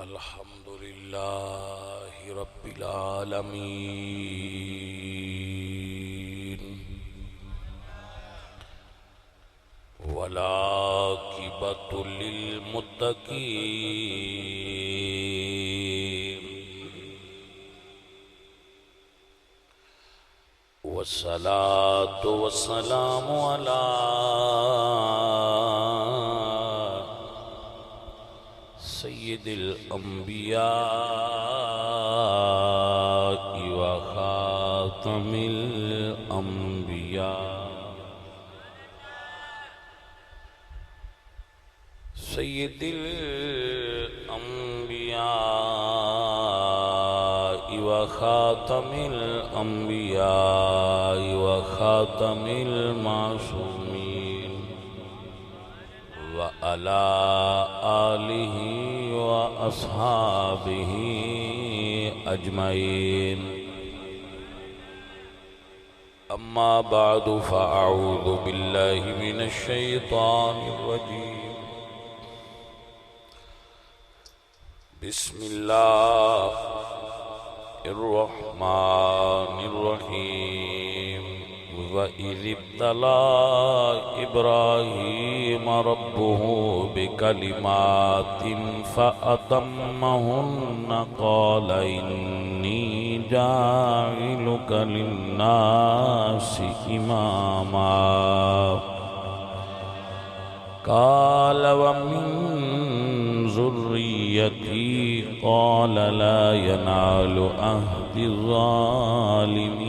الحمد لله رب العالمين والعاقبة للمتقين والصلاة والسلام على سید الانبیاء وخاتم الانبیاء سید الانبیاء وخاتم الانبیاء وخاتم المعصومین وعلى آلہ وأصحابه أجمعين أما بعد فأعوذ بالله من الشيطان الرجيم بسم الله الرحمن الرحيم وَإِذِ ابْتَلَى إِبْرَاهِيمَ رَبُّهُ بِكَلِمَاتٍ فَأَتَمَّهُنَّ قَالَ إِنِّي جَاعِلُكَ لِلنَّاسِ إِمَامًا قَالَ وَمِن ذُرِّيَّتِي قَالَ لَا يَنَالُ عَهْدِ الظَّالِمِينَ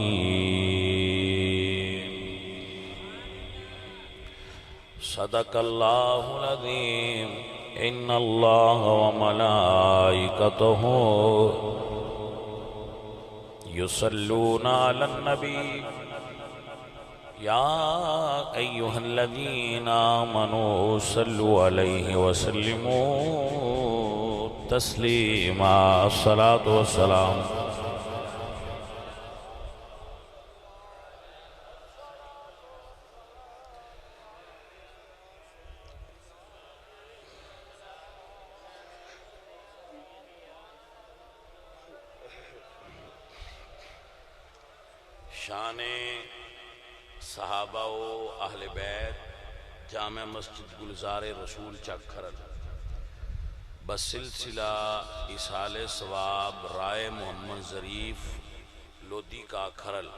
صدق اللہ العظیم ان اللہ وملائکتہ یصلون علی النبی یا ایہا الذین آمنوا صلوا علیہ وسلموا تسلیما الصلاة والسلام شان صحابہ و اہل بیت جامع مسجد گلزار رسول چکھرل بسلسلہ ایصال ثواب رائے محمد ظریف لودھی کا کھرل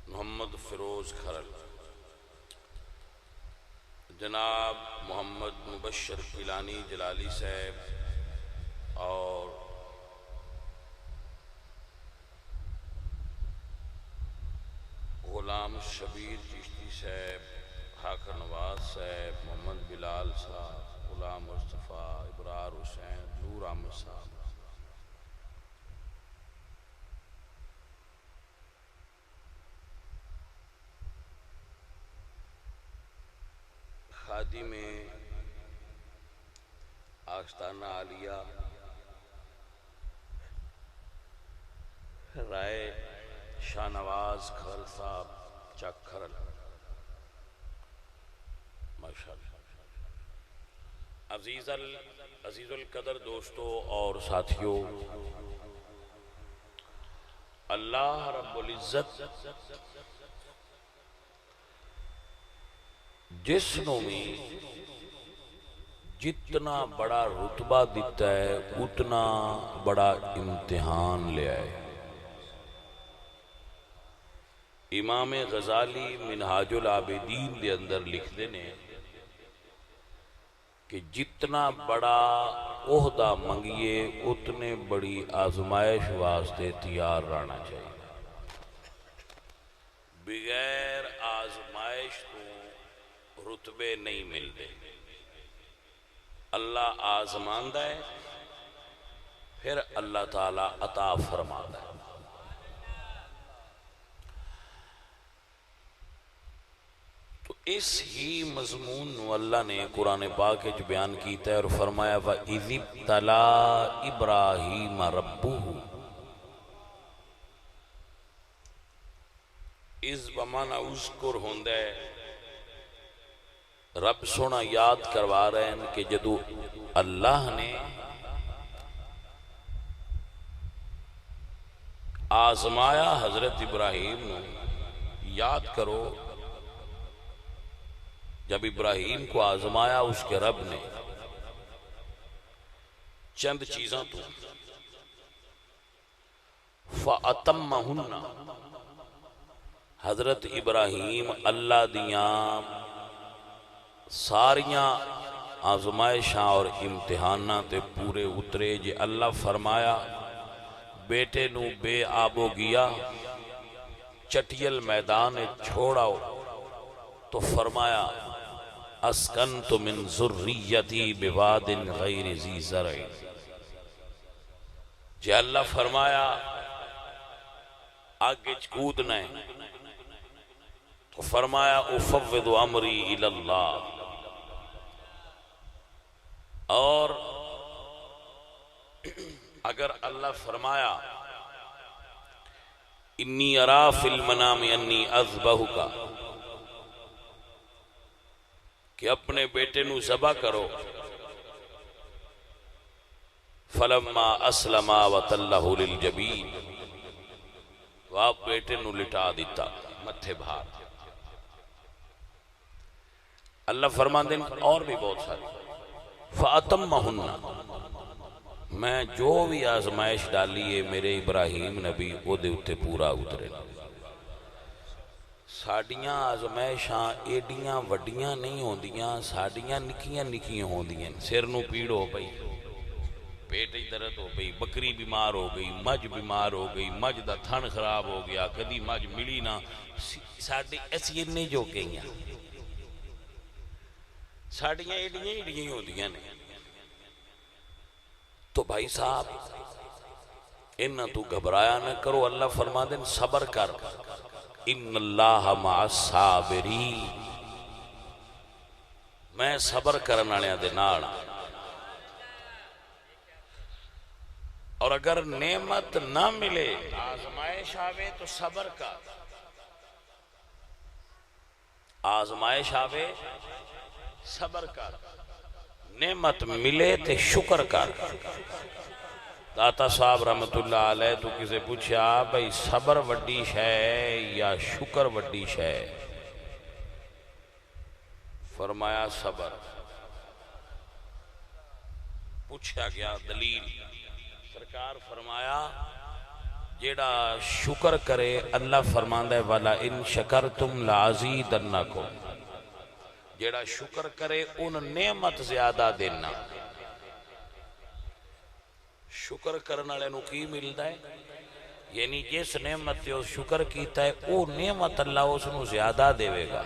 محمد فیروز کھرل جناب محمد مبشر گیلانی جلالی صاحب اور غلام شبیر چشتی صاحب حاکر نواز صاحب محمد بلال صاحب غلام مصطفیٰ ابرار حسین نور احمد صاحب خادم آستانہ عالیہ رائے شاہ نواز کھرل صاحب چک کھرل ماشاءاللہ عزیز القدر دوستو اور ساتھیوں اللہ رب العزت جس نو میں جتنا بڑا رتبہ دیتا ہے اتنا بڑا امتحان لے آئے امام غزالی منہاج العابدین دے اندر لکھ دینے کہ جتنا بڑا عہدہ منگیے اتنے بڑی آزمائش واسطے تیار رہنا چاہیے بغیر آزمائش تو رتبے نہیں ملتے اللہ آزماندہ ہے پھر اللہ تعالیٰ عطا فرماتا ہے اس ہی مضمون اللہ نے قرآن پاک وچ بیان کیتا ہے اور فرمایا وَإِذِ ابْتَلَى إِبْرَاهِيمَ رَبُّهُ اس بمانا اذکر ہوندہ ہے رب سونا یاد کروا رہے ہیں کہ جدو اللہ نے آزمایا حضرت ابراہیم نے. یاد کرو جب ابراہیم کو آزمایا اس کے رب نے چند چیزاں تو فَأَتَمَّهُنَّ حضرت ابراہیم اللہ دیاں ساریاں آزمائشاں اور امتحاناں تے پورے اترے. جے اللہ فرمایا بیٹے نو بے آبو گیا چٹیل میدان چھوڑاؤ تو فرمایا اسکنت من ذریتی بواد غیر ذی زرع. جے اللہ فرمایا آگے کودنا ہے تو فرمایا افوض امری الی اللہ. اور اگر اللہ فرمایا انی ارا فی المنام انی اذبحک کہ اپنے بیٹے نو ذبح کرو فلما اسلما وتلہ للجبین تو آپ بیٹے نو لٹا دیتا متھے بھار. اللہ فرمان دیں اور بھی بہت ساری فَأَتَمَّهُنَّ میں جو بھی آزمائش ڈالی ہے میرے ابراہیم نبی وہ دے اتے پورا اترے. ساڑیاں آزمائشاں ایڈیاں وڈیاں نہیں ہوندیاں ساڑیاں نکیاں نکیاں ہوندیاں. سر نو پیڑ ہو پئی پیٹ درد ہو پئی بکری بیمار ہو گئی مجھ بیمار ہو گئی مجھ دا تھن خراب ہو گیا کدی مجھ ملی نہ ساڑی ایسی انہیں جو گئیاں ساڑیاں ایڈیاں ایڈیاں ہوندیاں نے. تو بھائی صاحب انہاں تو گھبرایا نہ کرو. اللہ فرما دیں صبر کر ان اللہ مع الصابرین میں صبر کرنے والے دے نال. اور اگر نعمت نہ ملے آزمائش آوے تو صبر کر. آزمائش آوے صبر کر. نعمت ملے تے شکر کر. داتا صاحب رحمت اللہ علیہ تو کسے پوچھا بھئی صبر وڈی شے یا شکر وڈی شے؟ فرمایا صبر. پوچھا گیا دلیل سرکار فرمایا جیڑا شکر کرے اللہ فرماندہ ہے وَلَا إِن شَكَرْتُمْ لَعَزِيدَنَّكُمْ جیڑا شکر کرے ان نعمت زیادہ دینا. شکر کرنا لے نو کی ملتا ہے یعنی جس نعمت تے شکر کیتا ہے او نعمت اللہ اس نو زیادہ دے گا.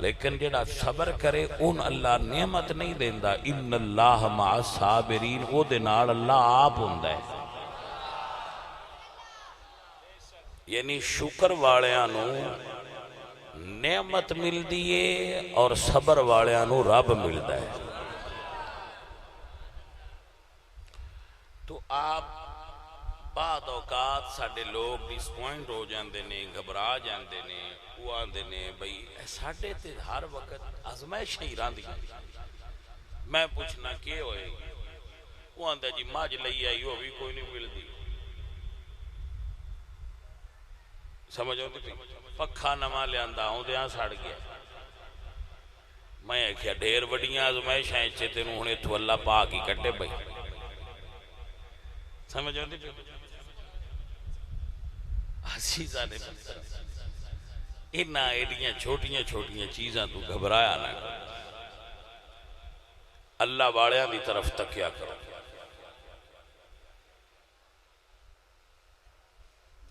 لیکن جیڑا صبر کرے ان اللہ نعمت نہیں دیندہ. ان اللہ مع الصابرین او دے نال اللہ آپ ہوندہ ہے. یعنی شکر والیاں نعمت مل دیئے اور صبر والیاں رب ملتا ہے. تو آپ بعد اوقات ساڑھے لوگ ڈسپوائنٹ ہو جاندے نے گھبرا جاندے نے وہ آندے نے بھئی ساڑھے تے ہر وقت آزمائش ہی راندی. میں پوچھنا کیا ہوئے وہ آندے جی ماج لئی آئی وہ بھی کوئی نہیں مل دی. سمجھو تھی پکھا نما لے آندہ ہوں دیاں ساڑھ گیا. میں کیا ڈھیر وڈیاں آزمائش ہیں اچھے تینوں ہونے تو اللہ پاک ہی کٹے بھئی. سمجھو تھی عزیزہ نے انہاں ایڈیاں چھوٹیاں چھوٹیاں چیزاں تو گھبرایا نہ اللہ والیاں دی طرف تکیا کرو.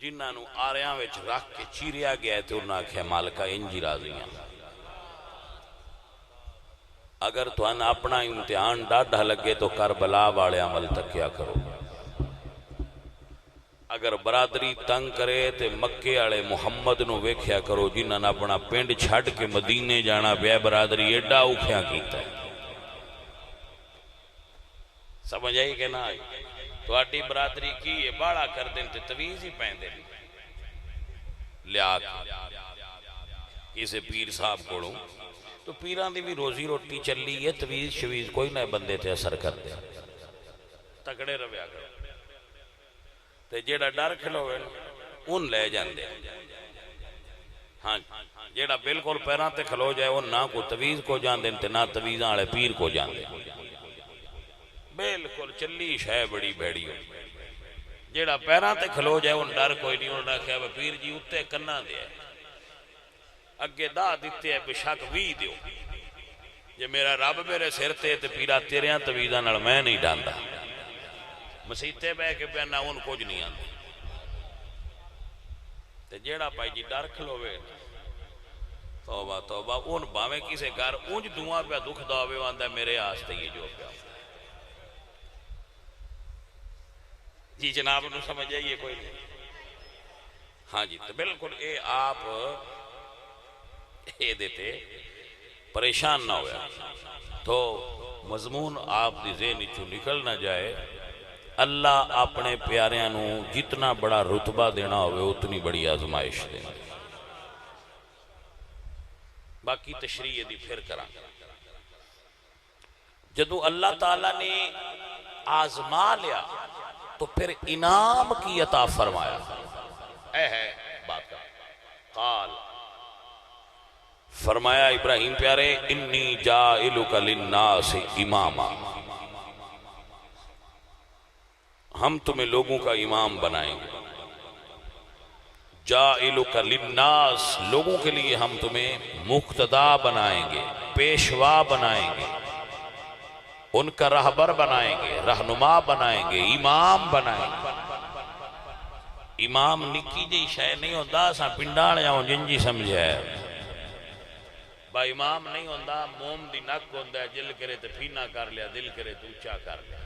جنہاں نو آریاں وچ رکھ کے چیریا گیا ہے تو انہاں کہے مالکہ انجی راضیاں. اگر تو ان اپنا امتحان ڈاڈھا لگے تو کربلا والے عمل تکیا کرو. اگر برادری تنگ کرے تے مکے آلے محمد نو ویکھیا کرو جنہاں اپنا پینڈ چھڑ کے مدینے جانا بے برادری ایڈا اوکھیاں کیتا ہے. سمجھ آئی کہ نہ آئی؟ تو اڈی برادری کی یہ باڑا کر دیں تے تویز ہی پہن دیں لیا کسے پیر صاحب کوڑوں تو پیران دی بھی روزی روٹی چلی ہے تویز شویز کوئی نہ بندے تے اثر کر دے. تکڑے رویا کرو. تے جیڑا ڈر کھلوے ان لے جاندے ہاں جیڑا بالکل پیران تے کھلو جائے وہ نہ کو تویز کو جاندے تے نہ تویزاں والے پیر کو جاندے بالکل چلی شے بڑی بھیڑی ہو جیڑا پیران تے کھلو جائے ان ڈر کوئی نہیں انہوں نے کہا پیر جی اتے کننا دیا اگے دا دیتے ہے بشک وی دیو یہ میرا رب میرے سر تے پیرا تیریاں تویزاں نال میں نہیں ڈاندا مسیطے بے کے پہنا ان کچھ نہیں آندے تے جیڑا پائی جی ڈر کھلوے توبہ توبہ ان باویں کسے گھر اونج دعا پہ دکھ دعوے واندہ میرے آستے یہ جو پہ جی جناب نے سمجھے یہ کوئی نہیں ہاں جی تو بالکل اے آپ اے دیتے پریشان نہ ہویا تو مضمون آپ دی ذہنی چو نکل نہ جائے اللہ اپنے پیاریاں نو جتنا بڑا رتبہ دینا ہوئے اتنی بڑی آزمائش دینا باقی تشریح دی پھر کرا جدو اللہ تعالیٰ نے آزما لیا تو پھر انعام کی عطا فرمایا اے ہے بات کا قال فرمایا ابراہیم پیارے انی جائلک للناس اماما ہم تمہیں لوگوں کا امام بنائیں گے جائلک للناس لوگوں کے لیے ہم تمہیں مقتدا بنائیں گے پیشوا بنائیں گے ان کا رہبر بنائیں گے رہنما بنائیں گے امام بنائیں گے امام نکی جی شے نہیں ہوندہ سا پنڈاڑ جاؤں جن جی سمجھے با امام نہیں ہوندہ موم دی نک ہوندہ جل کرے تو پھینا کر لیا دل کرے تو اچھا کر لیا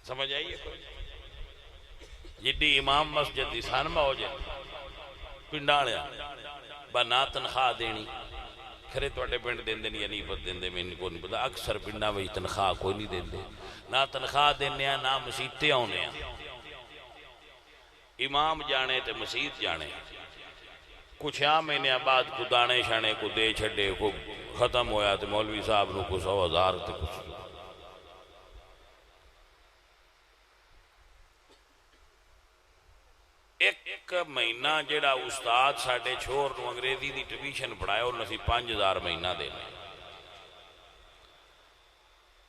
سمجھ آئیے کوئی جدی امام مسجد دی سانمہ ہو جائے پنڈاڑیا با نا تنخواہ دینی کھرے توڑے پنڈ دین دین یا نہیں پت دین دے میں ان کو نہیں پتا اکثر پنڈا وہی تنخواہ کوئی نہیں دین دے نا تنخواہ دینے ہیں نا مسیطے ہونے ہیں امام جانے تے مسیط جانے کچھ مہینے بعد کو دانے شانے کو دے چھڑے کو ختم ہویا تے مولوی صاحب نو کو 100,000 تے کچھ ایک مہینہ جیڑا استاد ساڑھے چھوڑ نو انگریزی دی ٹویشن پڑھایا اور نسی 5,000 مہینہ دینے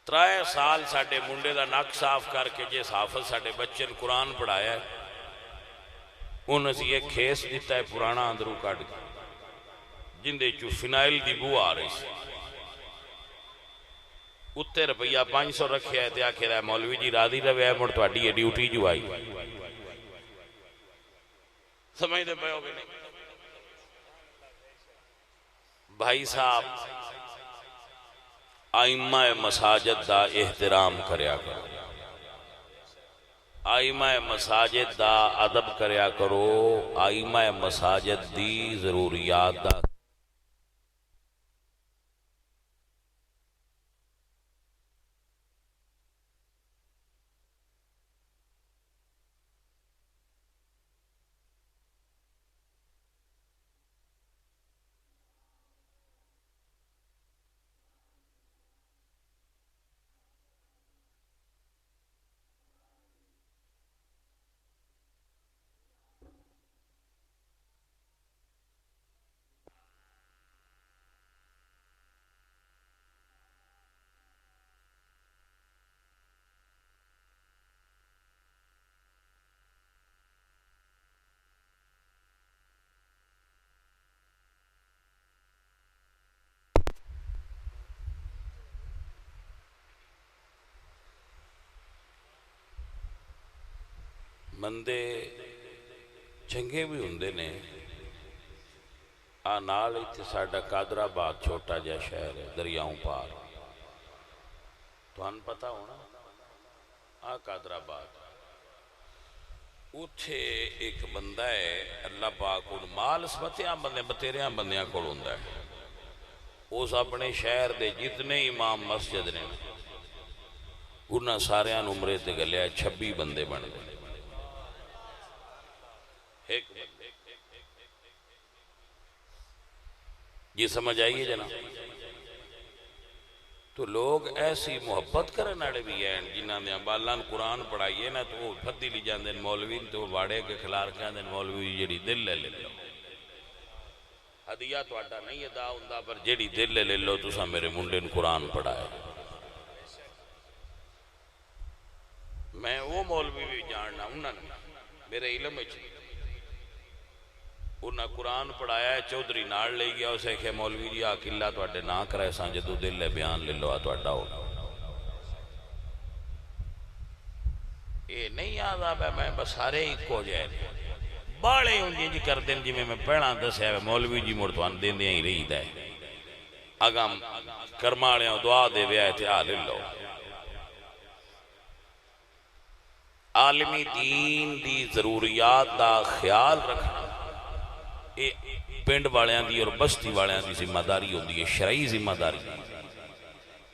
3 سال ساڑھے منڈے دا ناک صاف کر کے جے حافظ ساڑھے بچن قرآن پڑھایا ہے انہوں نے ایک کھیس دیتا ہے پرانا اندرو کاٹ جن دے چو فنائل دی بو آ رہی سی اتے روپیہ 500 رکھے ہے تے آکھے رہا ہے مولوی جی راضی روے ہے مرتواڈی ہے ڈیوٹی جو آئی سمجھ دے پہ ہوگے نہیں بھائی صاحب آئمہ مساجد دا احترام کریا کرو آئمہ مساجد دا ادب کریا کرو آئمہ مساجد دی ضروریات دا بندے چنگے بھی ہوندے نے نال ایتھے ساڈا قادر آباد چھوٹا جا شہر ہے دریاؤں پار تو ان پتہ ہونا قادر آباد اتھے ایک بندہ ہے اللہ پاک ان مال سبتیاں بندے بتیریاں بندیاں کھول ہوندہ ہے اس اپنے شہر دے جتنے امام مسجد نے انہاں ساریاں نمرے تے گلیا 26 بندے بن گئے ایک بندے یہ سمجھ آئیے جناب تو لوگ ایسی محبت کرنے والے بھی ہیں جنہاں نے بالاں قرآن پڑھائیے نا تو وہ پھدی لی جاندے مولوی تو واڑے کے خلاف کہندے مولوی جڑی دل لے لو ہدیہ تہاڈا نہیں ادا ہوندا پر جڑی دل لے لو تساں میرے منڈے نوں قرآن پڑھایا میں وہ مولوی بھی جاننا انہاں نے میرے علم وچ انہاں قرآن پڑھایا ہے چودھری نال لے گیا اسے کہ مولوی جی آکلہ تہاڈے نہ کرے سان جدو دل لے بیان لے لو تہاڈا ہو یہ نہیں عذاب ہے میں بس سارے ہی کو جائے باڑے ہوں جی کر دیں جی میں پہنا دسیا ہے مولوی جی مردوان دیں دیں ہی رہی دے اگم کرمالیاں دعا دے ویا اتحال لو عالمی دین دی ضروریات دا خیال رکھنا پنڈ والیاں دی اور بستی والیاں دی ذمہ داری ہوندی ہے شرعی ذمہ داری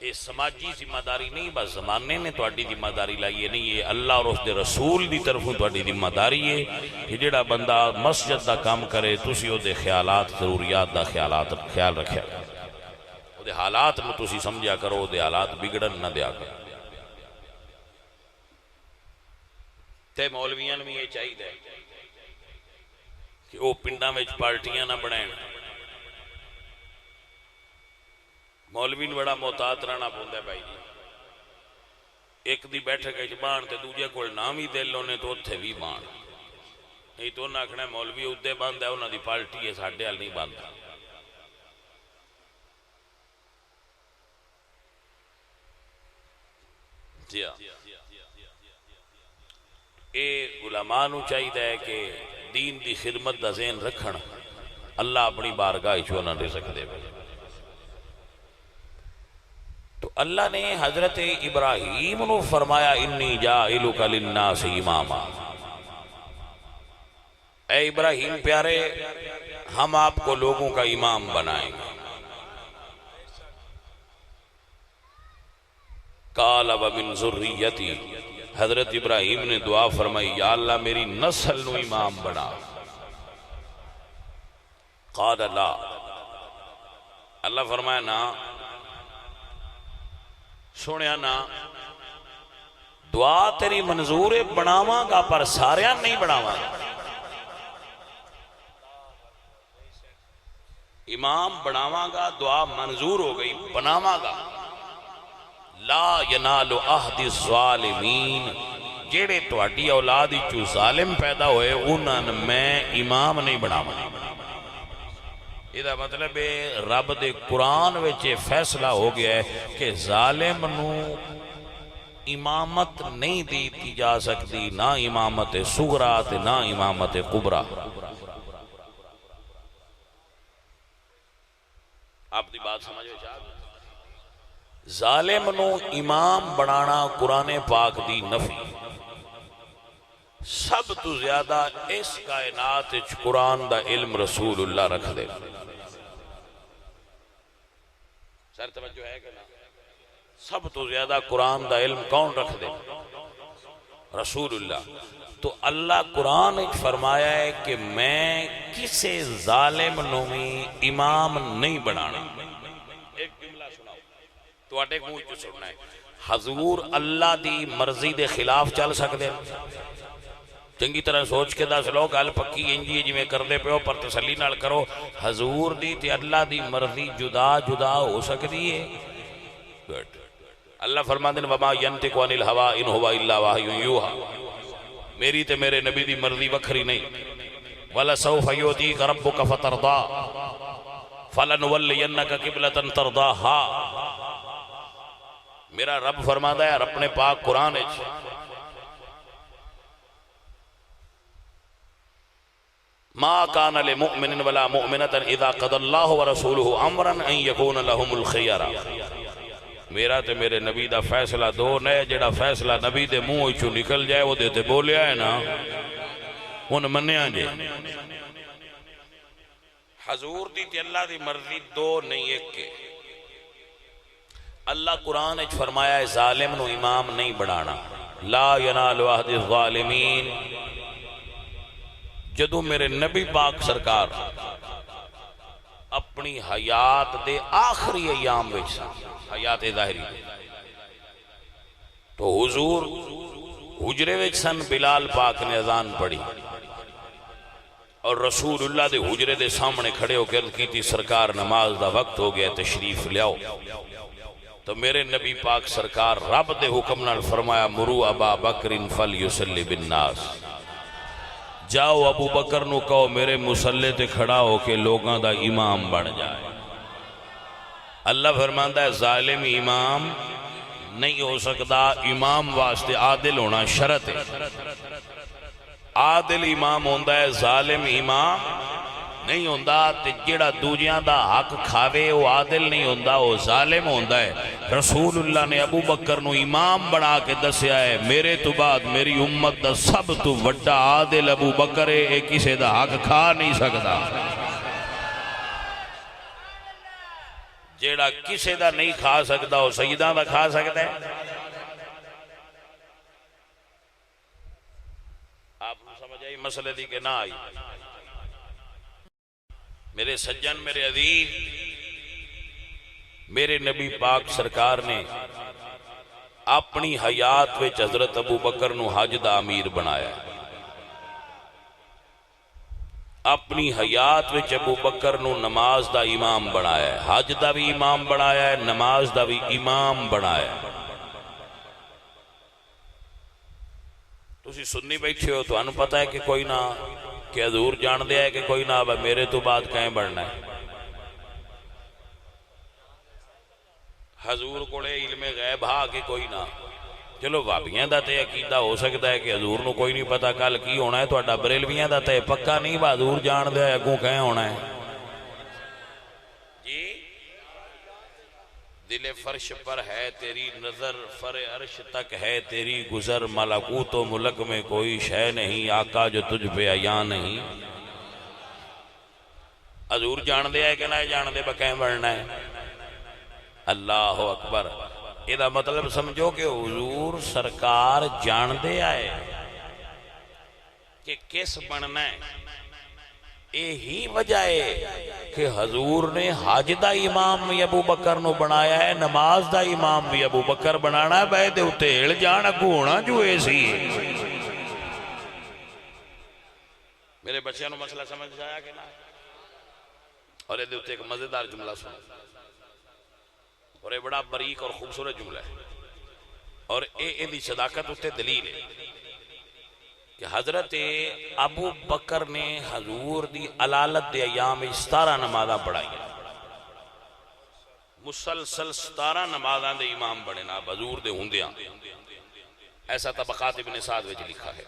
یہ سماجی ذمہ داری نہیں بس زمانے نے تہاڈی ذمہ داری لائی ہے نہیں یہ اللہ اور اس دے رسول دی طرفوں تہاڈی ذمہ داری ہے کہ جڑا بندہ مسجد دا کام کرے تسی او دے خیالات ضروریات دا خیال رکھیا او دے حالات نو تسی سمجھا کرو او دے حالات بگڑن نہ دیا کرو تے مولویاں بھی یہ چاہیے کہ وہ پنڈاں وچ پارٹیاں نہ بنائیں مولوی نے بڑا محتاط رہنا پوندا ہے بھائی جی ایک دی بیٹھک وچ بان تے دوجے کول نام ہی دل ہونے تو اوتھے بھی بان نہیں تو انہاں آکھنا مولوی اودے بند ہے انہاں دی پارٹی ہے ساڈے ال نہیں بند جی اے علماء نو چاہیے کہ دین دی خدمت دا ذہن رکھن اللہ اپنی بارگاہ چونا رزق دے تو اللہ نے حضرت ابراہیم نو فرمایا انی جاعلک للناس اماما اے ابراہیم پیارے ہم آپ کو لوگوں کا امام بنائیں گے قال ومن ذریتی حضرت ابراہیم نے دعا فرمائی یا اللہ میری نسل نو امام بنا قال لا اللہ فرمایا نا سنیا نا دعا تیری منظور بناواں گا پر ساریاں نہیں بناواں گا امام بناواں گا دعا منظور ہو گئی بناواں گا لا ینال عہد الظالمین جیڑے تہاڈی اولاد چو ظالم پیدا ہوئے انہاں میں امام نہیں بناواں یہ مطلب ہے رب دے قرآن وچ فیصلہ ہو گیا ہے کہ ظالم نو امامت نہیں دیتی جا سکتی نہ امامت صغرا تے نہ امامت کبرا آپ دی بات سمجھو چاہتے ظالم نو امام بنانا قرآن پاک دی نفی سب تو زیادہ اس کائنات قرآن دا علم رسول اللہ رکھ دے سر توجہ ہے کہ نا سب تو زیادہ قرآن دا علم کون رکھ دے رسول اللہ تو اللہ قرآن ایک فرمایا ہے کہ میں کسے ظالم نو امام نہیں بنانا ایک جملہ سناؤ تو اٹھے کوئی جو سننا ہے حضور اللہ دی مرضی دے خلاف چل سکتے چنگی طرح سوچ کے دس لوگ گل پکی انجی جی میں کر دے پیو پر تسلی نال کرو حضور دی تے اللہ دی مرضی جدا جدا ہو سکتی ہے اللہ فرمان دن وما ینتق عن الہوا ان ہوا الا وحی یوحی میری تے میرے نبی دی مرضی وکھری نہیں وَلَسَوْفَ يُؤْتِيكَ رَبُّكَ فَتَرْضَىٰ فَلَنُوَلِّيَنَّكَ قِبْلَةً تَرْضَاهَا میرا رب فرماتا ہے اپنے پاک قرآن ما كان لمؤمن ولا مؤمنة اذا قضى الله ورسوله امرا ان يكون لهم الخيار میرا تے میرے نبی دا فیصلہ دو نئے جڑا فیصلہ نبی دے منہ وچوں نکل جائے وہ دیتے بولیا ہے نا ان منیا جے حضور دی تے اللہ دی مرضی دو نہیں ایک کے اللہ قرآن اچھ فرمایا ہے ظالم نو امام نہیں بڑھانا لا ینال عہد الظالمین جدو میرے نبی پاک سرکار اپنی حیات دے آخری ایام وچ حیات ظاہری تو حضور حجرے وچ سن، بلال پاک نے اذان پڑھی اور رسول اللہ دے حجرے دے سامنے کھڑے ہو کے عرض کی تھی سرکار نماز دا وقت ہو گیا تشریف لیاؤ. تو میرے نبی پاک سرکار رب دے حکم نال فرمایا مرو ابا بکر فلیصلی بالناس، جاؤ ابو بکر نو کہو میرے مصلی تے کھڑا ہو کے لوگاں دا امام بن جائے. اللہ فرماندا ہے ظالم امام نہیں ہو سکتا، امام واسطے عادل ہونا شرط ہے. عادل امام ہوندا ہے، ظالم امام نہیں ہوندا. تے جڑا دوجیاں دا حق کھاوے وہ عادل نہیں ہوندا، وہ ظالم ہوندا ہے. رسول اللہ نے ابو بکر نو امام بنا کے دسیا ہے میرے تو بعد میری امت دا سب تو وڈا عادل ابو بکر ہے، اے کسے دا حق کھا نہیں سکدا. جیڑا کسے دا نہیں کھا سکدا وہ سیداں دا کھا سکدا ہے. آپ سمجھ آئی مسئلے دی کہ نہ آئی؟ میرے سجن، میرے عزیز، میرے نبی پاک سرکار نے اپنی حیات وچ حضرت ابو بکر نو حج دا امیر بنایا ہے. اپنی حیات وچ ابو بکر نو نماز دا امام بنایا ہے، حج دا بھی امام بنایا ہے، نماز دا بھی امام بنایا ہے. تسی سننی بیٹھے ہو تو انہوں پتہ ہے کہ کوئی نہ کہ حضور جان دیا ہے کہ کوئی نہ میرے تو بعد کہیں بڑھنا ہے. حضور کوڑے علم غیب ہاں کہ کوئی نہ. چلو وابیاں دا تے عقیدہ ہو سکتا ہے کہ حضور نو کوئی نہیں پتا کل کی ہونا ہے، تو اڈا بریلویاں دا تے پکا نہیں حضور جان دیا ہے اگوں کہیں ہونا ہے. جی دل فرش پر ہے تیری نظر، فر عرش تک ہے تیری گزر، ملکوت و ملک میں کوئی شے نہیں آقا جو تجھ پہ عیاں نہیں. حضور جان دیا ہے کہ نہ جان دے بکہیں بڑھنا ہے. اللہ اکبر. یہ مطلب سمجھو کہ حضور سرکار جان دے آئے کہ کس بننا ہے. یہی وجہ ہے کہ حضور نے حج دا امام بھی ابو بکر نو بنایا ہے، نماز دا امام بھی ابو بکر بنانا ہے. بے دے اتے ہل جان اگو ہونا جو ایسی. میرے بچیاں نو مسئلہ سمجھ جایا کہ نہ؟ اور یہ دے اتے ایک مزیدار جملہ سن، اور یہ بڑا بریک اور خوبصورت جملہ ہے، اور یہ دی صداقت اتے دلیل ہے کہ حضرت ابو بکر نے حضور دی علالت دے ایام 17 نمازاں پڑھائی، مسلسل 17 نمازاں دے امام بڑھے نا حضور دے ہوندیاں. ایسا طبقات ابن سعد وچ لکھا ہے.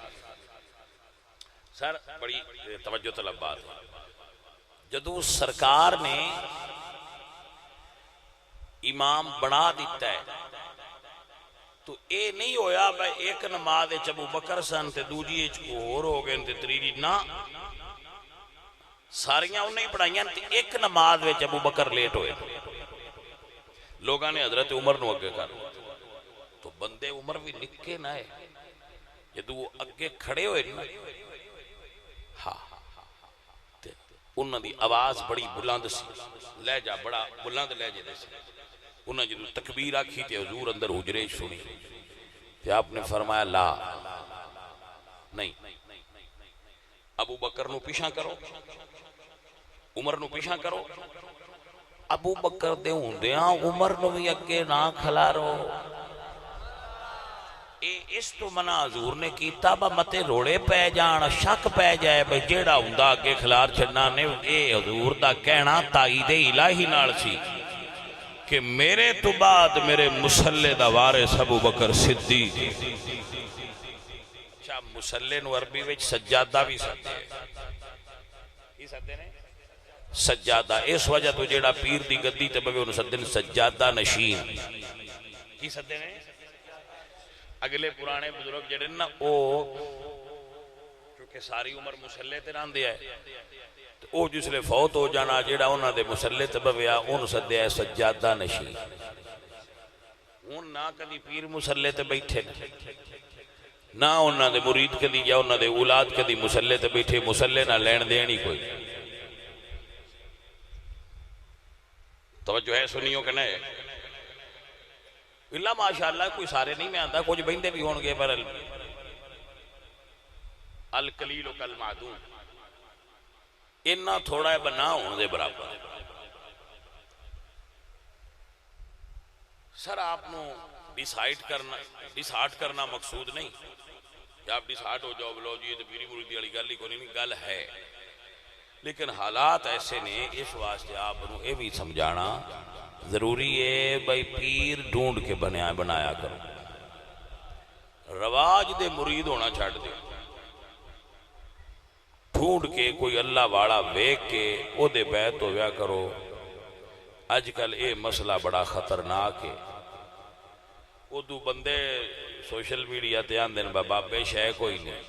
سر بڑی توجہ طلب بات ہے. جدو سرکار نے امام بنا دیتا ہے تو اے نہیں ہویا بھائی ایک نماز ابو بکر سن تے دوجی اور ہو گئے تے تریجی نہ، ساریاں انہیں پڑھائیاں تے ایک نماز ابو بکر لیٹ ہوئے. لوگاں نے حضرت عمر نو اگے کر، تو بندے عمر بھی نکے نہ ہے جدو اگے کھڑے ہوئے نا، ہاں انہوں دی آواز بڑی بلند سی، لہجہ بڑا بلند لہجے دے سی. انہوں نے جدو تکبیر آکھی تے حضور اندر حجرے سنی تے آپ نے فرمایا لا نہیں، ابو بکر نو پیشاں کرو، عمر نو پیشاں کرو. ابو بکر دے ہوندیاں عمر نو بھی اگے نہ کھلارو. اس تو منع حضور نے کیتا با متے روڑے پہ جان، شک پہ جائے بھئی جیڑا ہوندا اگے کھلار چھڑنا نے. اے حضور دا کہنا تائید الہی نال سی کہ میرے تو بعد میرے مسلح دا وارث ابو بکر صدیق. اچھا مسلح نو عربی وچ سجادہ بھی سکتے ہیں، سجادہ. اس وجہ تو جیڑا پیر دی گدی تے بوے انہوں سدن سجادہ نشین. کی سدے نے اگلے پرانے بزرگ جڑے نا او کیونکہ ساری عمر مسلح تے رہن دیا ہے، او جس لئے فوت ہو جانا جیڑا انہاں دے مسلح تے بویا انہوں سدیا ہے سجادہ نشین. ان نہ کدی پیر مسلح تے بیٹھے نہ انہاں دے مرید کدی یا انہاں دے اولاد کدی مسلح تے بیٹھے، مسلح نہ لین دینی کوئی. توجہ ہے سنیوں کہ نہیں؟ اللہ ماشاءاللہ کوئی سارے نہیں میں آتا، کچھ بہندے بھی ہون گے، پر القلیل کالمعدوم، اتنا تھوڑا ہے بنا ہون دے برابر۔ سر آپ نو ڈسہارٹ کرنا مقصود نہیں کہ آپ ڈسہارٹ ہو جاؤ، بلو جی تو پیری مریدی والی گل ہی کوئی نہیں، گل ہے، لیکن حالات ایسے نے، اس واسطے آپ نو یہ بھی سمجھانا ضروری ہے بھائی پیر ڈھونڈ کے بنایا کرو، رواج دے مرید ہونا چھڑ دے، ڈھونڈ کے کوئی اللہ والا ویک کے او دے بیعت ہویا کرو۔ اج کل اے مسئلہ بڑا خطرناک ہے، ادو بندے سوشل میڈیا تے آندے بابے شے کوئی نہیں،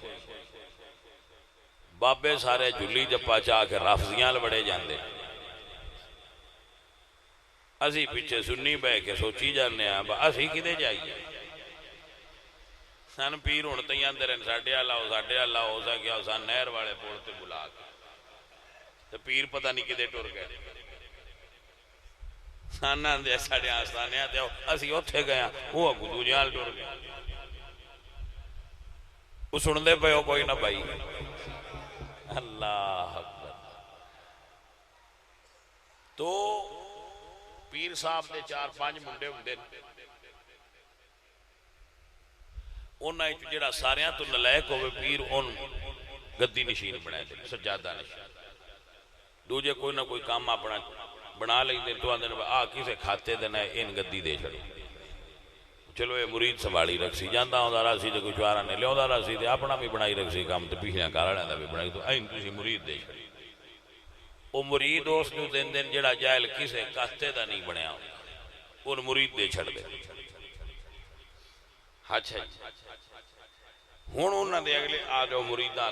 بابے سارے جلی جپا چاہ کے رافضیاں بڑے جاندے، اسی پیچھے سنی بہ کے سوچی جانے ہیں اسی کدے جائیے، سن پیر ہون تے آندے رہن ساڈے اللہ ہو سکیا سن نہر والے پول تے بلا کے، تے پیر پتہ نہیں کدے ٹر گئے، سن آندے ساڈے آستانے تے اسی اوتھے گئے وہ اگوں دوجیاں ٹر گئے، وہ سن دے پے ہو کوئی نہ بھائی، اللہ اکبر۔ تو پیر صاحب دے 4-5 منڈے ہوندے، انہاں وچ جڑا ساریاں تو نالائق ہوئے پیر ان گدی نشین بنائے دے، سجادہ نشین، دوجے کوئی نہ کوئی کام اپنا بنا لیندے، تو آندے آ کسے کھاتے دے نہ ان گدی دے چھڑو، چلو یہ مرید سنبھالی رکھ سی، جاندا ہوندا رہا سی تے کوئی چوارا نے لیاوندا رہا سی تے اپنا بھی بنائی رکھ سی کام تے پیچھے گھر والےاں دا بھی بنائی، تو این تسی مرید دے چھڑی، او مرید اس نوں دین جڑا جاہل کسے کاستے دا نہیں بنیا ان مرید دے چھڑ دے۔ اچھا جی ہن انہاں دے اگلے آ جاؤ مریداں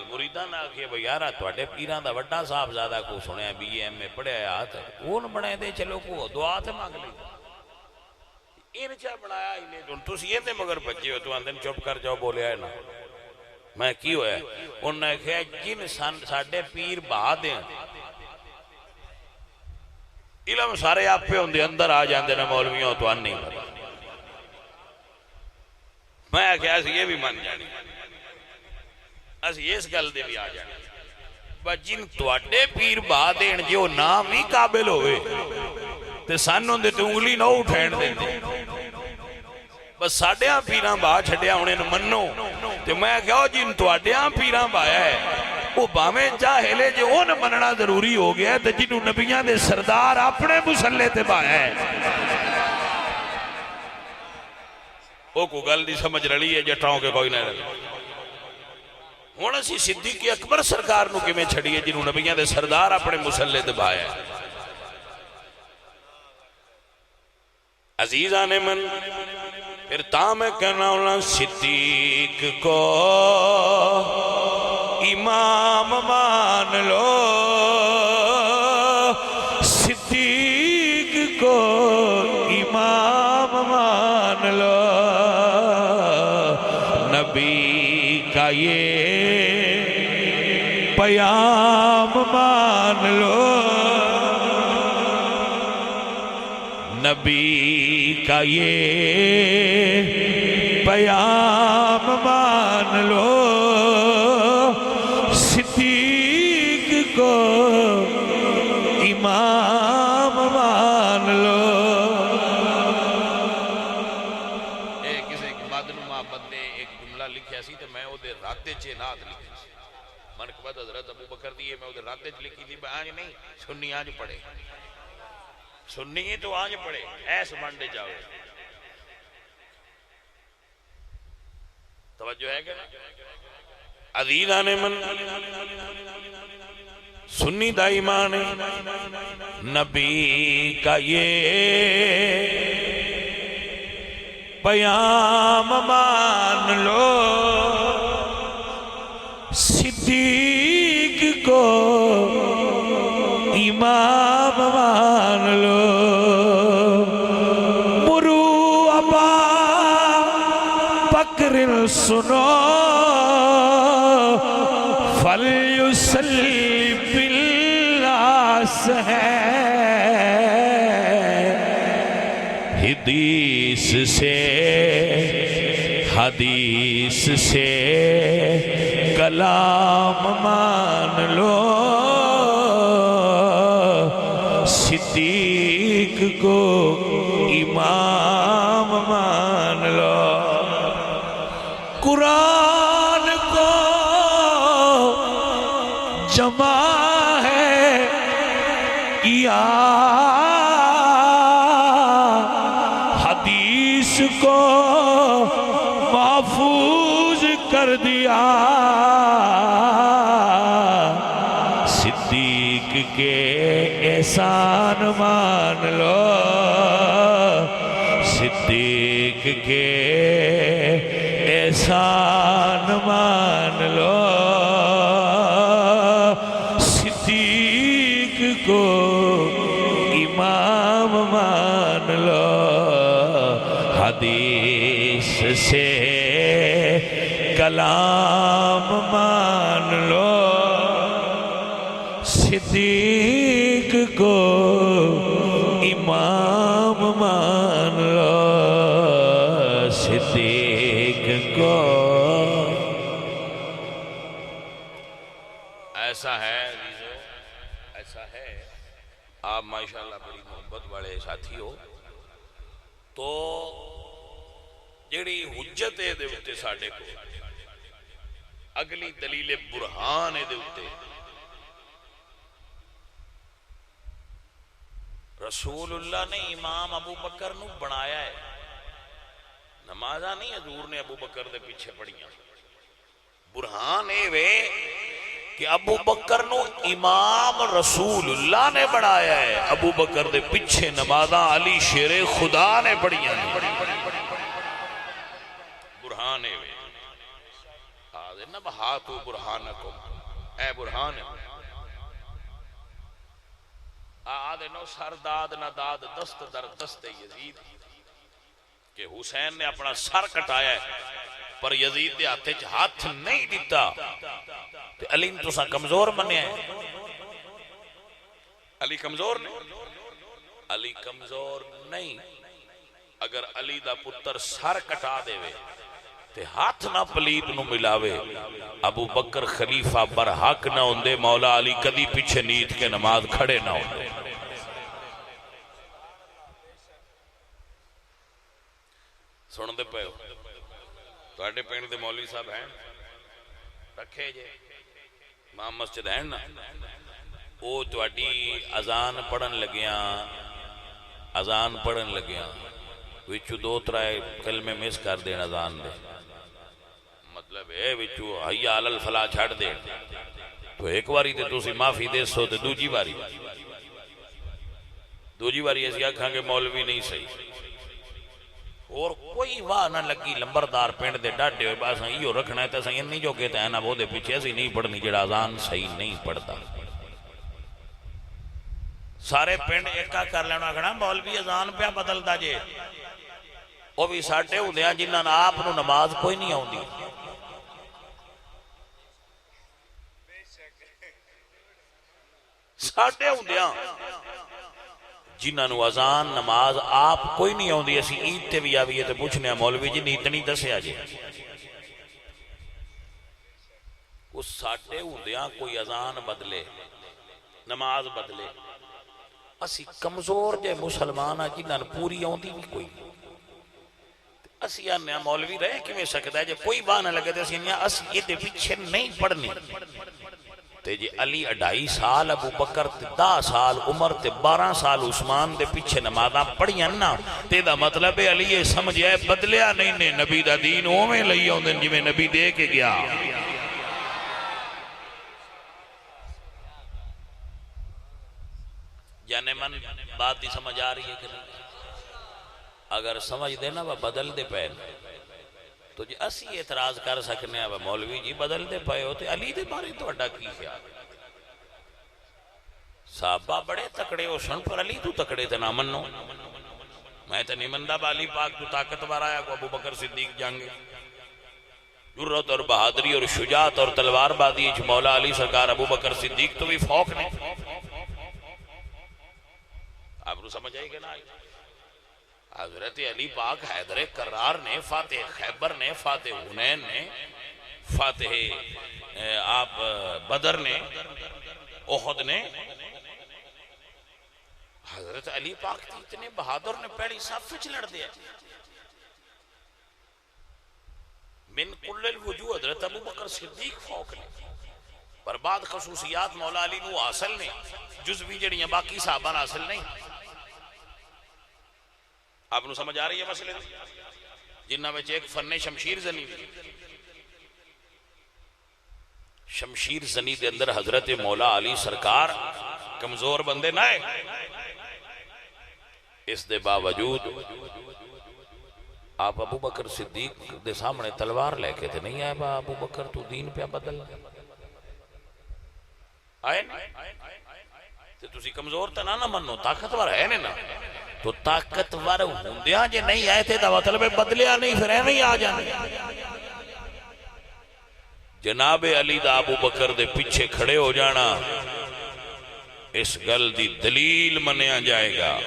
نہ آکھے بھئی یارا تواڈے پیراں دا وڈا صاحبزادہ کو سنیا بی ایم اے پڑھیا ہاتھ اون بنے دے، چلو کو دعا تے مانگ لئی، ان چا بنایا ہی نہیں، تسی ایندے مگر بچے ہو، تو آندن چپ کر جاؤ بولیا ہے نا، میں کی ہویا انہوں نے کہا جن ساڈے پیر بہا دیں علم سارے آپ پہ ہوندے اندر آ جاندے نا مولویوں تو ان نہیں پتا، میں کہا اسی یہ بھی من جانی، اسی اس گل دے بھی آ جانی، بس جن تواڈے پیر بہا دین جو نام ہی قابل ہوئے تے سانوں دے تے انگلی نہ اٹھین دیں دے، بس ساڈیاں پیراں بہا چھڈیا انہیں منو، تے میں کہا جن تواڈیاں پیراں بہایا ہے وہ باویں چاہے جو ان مننا ضروری ہو گیا ہے، تے جنہوں نبیاں دے سردار اپنے مسلے تے بہایا ہے، وہ کو گل دی سمجھ رلی ہے جٹاؤں کے کوئی نہیں رلی، ہن اسی صدیق اکبر سرکار نو کیویں چھڑیے جنہوں نبیاں دے سردار اپنے مسلے تے بہایا ہے۔ عزیزان من پھر تام کہنا ہونا صدیق کو امام مان لو، صدیق کو امام مان لو، نبی کا یہ پیام مان لو، نبی کا یہ پیام مان لو، صدیق کو امام مان لو۔ کسی بدنما بندے ایک جملہ لکھیا سی تو میں وہ دے رادے چے نات لکھی سی، منقبت حضرت ابو بکر دیئے میں وہ دے رادے چے لکھی تھی، آج نہیں سنی آج پڑھے، سنی تو آج پڑھے ایس مانڈے جاؤے، توجہ ہے کہ نا عزیزان من سنی دا ایمان نبی کا یہ پیام مان لو، صدیق کو امام مان لو، مرو ابا بکر سنو فلیسلی بالناس ہے، ہدی حدیث سے کلام مان لو، صدیق کو امام مان لو، قرآن کو جمع ہے یا حدیث کو محفوظ کر دیا، صدیق کے احسان مان لو، صدیق کے احسان مان لو، صدیق کو امام مان لو، حدیث سے کلام مان لو، صدیق کو امام مان لو، صدیق کو۔ ایسا ہے عزیزو، ایسا ہے، آپ ماشاءاللہ بڑی محبت والے ساتھی ہو، تو جیڑی حجت ہے دے اتے ساڑھے کو اگلی دلیل برہان ہے دے اتے، رسول اللہ نے امام ابو بکر نو بنایا ہے، نمازہ نہیں حضور نے ابو بکر دے پیچھے پڑھیاں، برہان اے وے کہ ابو بکر نو امام رسول اللہ نے بنایا ہے، ابو بکر دے پیچھے نمازہ علی شیر خدا نے پڑھیاں، برہان اے وے آدھے نبہاتو برہانکم، اے برہان آدھے نو سر داد نہ داد دست در دست یزید، کہ حسین نے اپنا سر کٹایا ہے پر یزید دے ہاتھ نہیں دیتا، تو علی تو سا کمزور بنے ہیں، علی کمزور نہیں، علی کمزور نہیں، اگر علی دا پتر سر کٹا دے وے تے ہاتھ نہ پلیت نو ملاوے، ابو بکر خلیفہ برحق نہ ہوندے، مولا علی کدی پیچھے نیت کے نماز کھڑے نہ ہوندے۔ سن دے پہ ہو تو اڈے پینڈ دے مولوی صاحب ہیں رکھے جے امام مسجد ہیں نا، وہ تو اڈی اذان پڑھن لگیاں وچو دو ترائے کلمے مس کر دین اذان دے، مطلب ہے وچو حی علی الفلاح چھڑ دے، تو ایک واری تے تسی معافی دے سو تے دوجی واری ایسی آکھاں کہ مولوی نہیں صحیح، اور کوئی واہ نہ لگی لمبردار پینڈ دے ڈاڈے ہوئے باساں ایو رکھنا ہے تساں نہیں جو کہتے ہیں نا وہ دے پیچھے ایسی نہیں پڑھنی جڑا اذان صحیح نہیں پڑھتا، سارے پینڈ ایکا کر لینا کھڑا مولوی اذان پہ بدلتا جے، وہ بھی ساٹھے ہوں دیاں جنہاں آپ نو نماز کوئی نہیں آؤں دی، ساٹھے ہوں دیاں جنہاں نو اذان نماز آپ کوئی نہیں آؤں دی، اسی عید تے بھی آوی ہے تے پوچھنے ہیں مولوی جی نیت نہیں دسے آجے، اس ساٹھے ہوں دیاں کوئی اذان بدلے نماز بدلے، اسی کمزور جے مسلمان جنہاں پوری آؤں دی بھی کوئی، اسی آنے مولوی رہے کیویں سکتا ہے جے کوئی باہ نہ لگے اسی یہ دے پیچھے نہیں پڑھنی، تے جے علی 2.5 سال ابو بکر 10 سال عمر تے 12 سال عثمان دے پیچھے نمازاں پڑھیاں نا، تے دا مطلب ہے علی یہ سمجھے ہے بدلیا نہیں نے، نبی دا دین اوویں لئی آؤندے جویں نبی دے کے گیا۔ جانے من بات دی سمجھ آ رہی ہے کہ نہیں؟ اگر سمجھ دینا وہ بدل دے پہن تو جی اسی اعتراض کر سکنے ہیں مولوی جی بدل دے پائے ہوتے علی دے بارے تو اڈا کی خیال، صحابہ بڑے تکڑے ہو سن پر علی تو تکڑے تے نہ منو، میں تے نہیں مندہ علی پاک تو طاقتور آیا کو ابو بکر صدیق جانگے، جرت اور بہادری اور شجاعت اور تلوار بازی مولا علی سرکار ابو بکر صدیق تو بھی فوق نے، آپ کو سمجھ آئی کہ نہ آئی؟ حضرت علی پاک حیدر کرار نے، فاتح خیبر نے، فاتح حنین نے، فاتح آپ بدر نے، احد نے، حضرت علی پاک تھی اتنے بہادر نے پہلی صف وچ لڑ دیا. من کل الوجوہ حضرت ابو بکر صدیق فوق نے، پر بعد خصوصیات مولا علی نو حاصل نے جزوی جڑیاں باقی صحابہ حاصل نہیں. آپ نو سمجھ آ رہی ہے مسئلے جنہ میں ایک فن شمشیر زنی بھی. شمشیر زنی دے اندر حضرت مولا علی سرکار کمزور بندے نہ ہے، اس دے باوجود آپ ابو بکر صدیق دے سامنے تلوار لے کے تھے نہیں آئے با ابو بکر تو دین پہ بدل آئے تو تسی کمزور تا نہ منو، طاقتور ہے نا، تو طاقتور ہوندیاں جے نہیں آئے تھے تو مطلب بدلیا نہیں، پھر نہیں آ جانے. جناب علی دا ابو بکر دے پیچھے کھڑے ہو جانا اس گل دی دلیل منیا جائے گا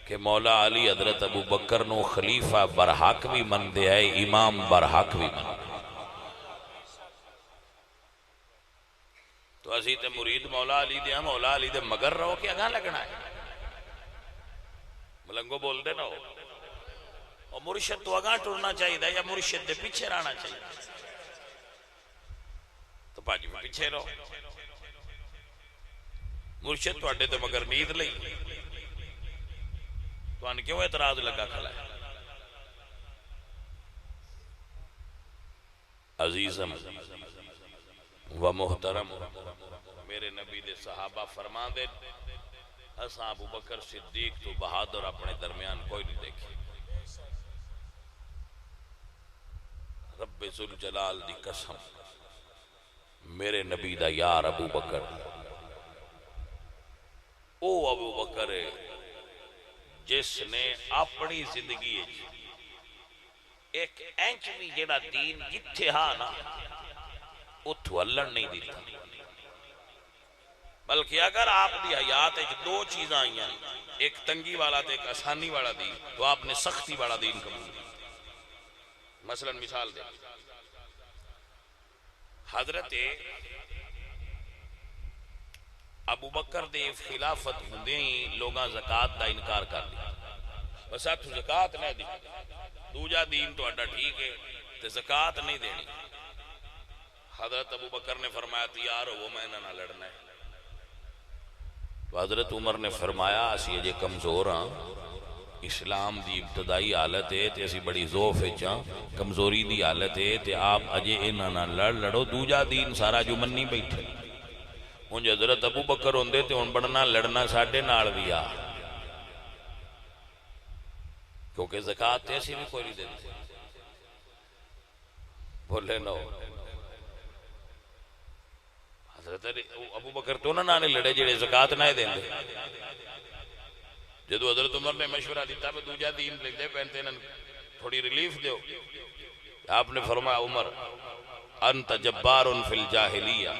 کہ مولا علی حضرت ابو بکر نو خلیفہ برحق بھی من دے ہے، امام برحق بھی من دے. تو اسی تے مرید مولا علی دے ہیں، مولا علی دے مگر رہو کہ اگاں لگنا ہے. ملنگو بول دے نہ ہو، اور مرشد تو اگاں ٹرنا چاہیے دا یا مرشد دے پیچھے رہنا چاہیے؟ تو پاجی میں پیچھے رہو. مرشد تو اڈے تے مگر نیند لئی تو ان کیوں اعتراض لگا کھلا ہے؟ عزیزم و محترم میرے نبی دے صحابہ فرما دے اساں ابو بکر صدیق تو بہادر اپنے درمیان کوئی نہیں دیکھی. رب ذوالجلال دی قسم میرے نبی دا یار ابو بکر، او ابو بکر جس نے اپنی زندگی ایک انچ بھی جڑا دین جتھے ہاں نا اتھو اللہ نہیں دیتا، بلکہ اگر آپ دی حیات دو چیزاں آئیاں، ایک تنگی والا تے ایک آسانی والا دین، تو آپ نے سختی والا دین قبول. مثلا مثال دے حضرت ابو بکر دے خلافت ہوندے ہی لوگاں زکاة دا انکار کر دیا، بس اتھو زکاة نہ دی، دوجا دین تو اڈا ٹھیک ہے تے زکاة نہیں دینی. حضرت ابو بکر نے فرمایا تیار ہو میں نہ لڑنا ہے. تو حضرت عمر نے فرمایا اسی اجے کمزور ہاں، اسلام دی ابتدائی حالت ہے تے اسی بڑی ضعف چاں، کمزوری دی حالت ہے تے آپ اجے انہاں نہ لڑو، دوجا دین سارا جو منی بیٹھے. ہن حضرت ابو بکر ہوندے تے ہن بڑنا لڑنا ساڈے نال بھی آ، کیونکہ زکاة تے اسی بھی کوئی نہیں دیتے. بولے نو حضرت ابو بکر تو نہ نے لڑے جڑے زکاة نہ دیں دے. جدو حضرت عمر نے مشورہ دیتا میں دوجا دین لیندے پہنتے انہوں تھوڑی ریلیف دیو، آپ نے فرمایا عمر انت جبار فی الجاہلیہ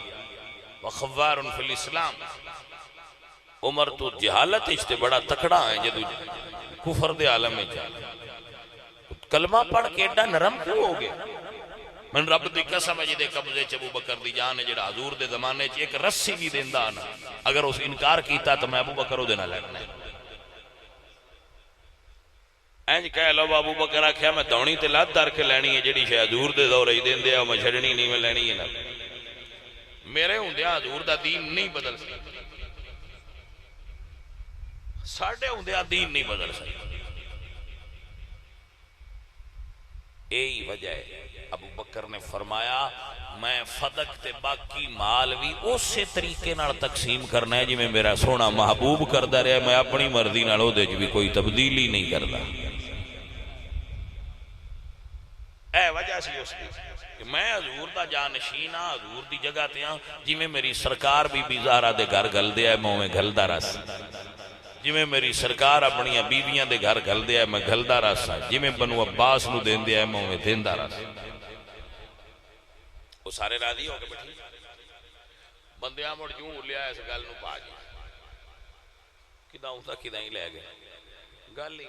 وخوار فی الاسلام. عمر تو جہالت اچھتے بڑا تکڑا ہے جدو کفر دے عالم میں جا کلمہ پڑھ کے ایڈا نرم کیوں ہو گئے؟ من رب دی قسم ہے جدے قبضے چ ابو بکر دی جان ہے جڑا حضور دے زمانے چ ایک رسی بھی دیندا نا، اگر اس انکار کیتا تو میں ابو بکر او دے نہ لڑنا ہے. اینج کہہ لو ابو بکر آکھیا میں دوڑی تے لات دار کے لینی ہے جڑی شے حضور دے دور ہی دیندے او میں چھڑنی نہیں، میں لینی ہے نہ. میرے ہوندیا حضور دا دین نہیں بدل سکتا، ساڈے ہوندیا دین نہیں بدل سکتا. یہی وجہ ہے ابو بکر نے فرمایا میں فدق تے باقی مال بھی اسی طریقے نال تقسیم کرنا ہے جی میں میرا سونا محبوب کردہ رہا، میں اپنی مرضی نال او دے بھی کوئی تبدیلی نہیں کردا. اے وجہ سی اس کی کہ میں حضور دا جانشین ہاں، حضور دی جگہ تے ہاں، جی میں میری سرکار بی بی زہرا دے گھر گل دیا ہے میں گھلدا رس، جی میں میری سرکار اپنی بیویاں دے گھر گھل دیا ہے میں گھلدا رس، جی میں بنو عباس نو دین دیا ہے میں دیندا رس. وہ سارے راضی ہو کے بیٹھے بندیاں مڑ جوں لیا اس گل نو پا جی کداں ہی لے گئے. گل ہی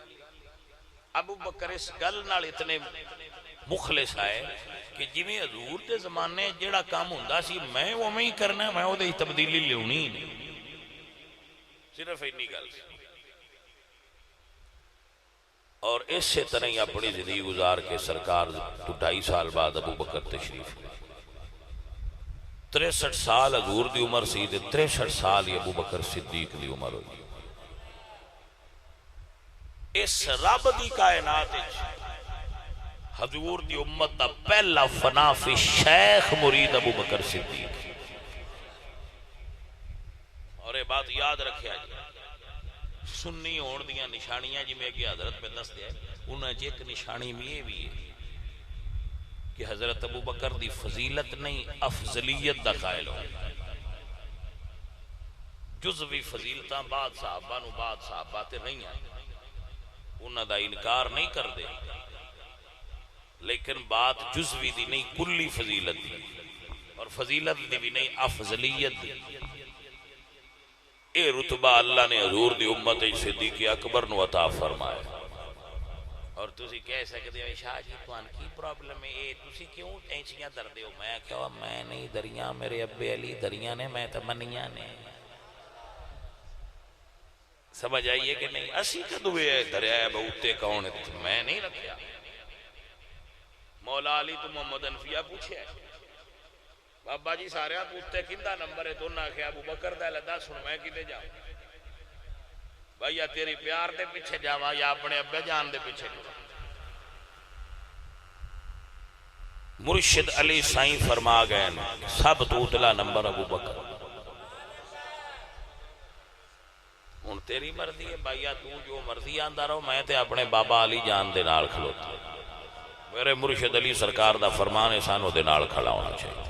ابو بکر اس گل نال اتنے مخلص آئے کہ جویں حضور دے زمانے جیڑا کام ہوندا سی میں اوویں ہی کرنا، میں او دی تبدیلی لیونی ہی نہیں، صرف اتنی گل سی۔ اور اس سے طرح ہی اپنی زندگی گزار کے سرکار تو 2.5 سال بعد ابو بکر تشریف لے۔ 63 سال حضور دی عمر سی تے 63 سال ہی ابو بکر صدیق دی عمر ہوئی۔ اس رب دی کائنات حضور دی امت دا پہلا فنا فی شیخ مرید ابو بکر صدیق۔ اور یہ بات یاد رکھیا جی، سنی ہون دیاں نشانیاں جی میں کہ حضرت پہ دس دیا انہاں جی ایک نشانی میں یہ بھی ہے کہ حضرت ابو بکر دی فضیلت نہیں افضلیت دا قائل ہو، جزوی فضیلتاں بعد صحابہ تے نہیں آئے، انہاں دا انکار نہیں کر دے، لیکن بات جزوی دی نہیں کلی فضیلت دی، اور فضیلت دی بھی نہیں افضلیت دی۔ اے رتبہ اللہ نے حضور دی امت صدیق اکبر نو عطا فرمایا۔ اور تسی کہہ سکتے ہو شاہ جی توان کی پرابلم ہے، اے تسی کیوں اینچیاں دردے ہو؟ میں کہا میں نہیں دریاں، میرے ابے علی دریاں نے، میں تمنیاں نے۔ سمجھ آئیے کہ نہیں؟ اسی کدوے دریائے بہتے کون ہے، میں نہیں رکھیا۔ مولا علی تو محمد انفیہ پوچھے بابا جی سارے پوچھتے کندہ نمبر ہے، تو نہ کہ ابو بکر دا لدہ سن میں کدے جاؤں بھائی، یا تیری پیار دے پیچھے جاواں یا اپنے ابے جان دے پیچھے جاواں۔ مرشد علی سائیں فرما گئے سب تو اتلا نمبر ابو بکر۔ ان تیری مرضی ہے بھائی، تو جو مرضی آندہ رہو، میں تے اپنے بابا علی جان دے نال کھلوتا، میرے مرشد علی سرکار دا فرمان سانو دے نال کھڑا ہونا چاہیے۔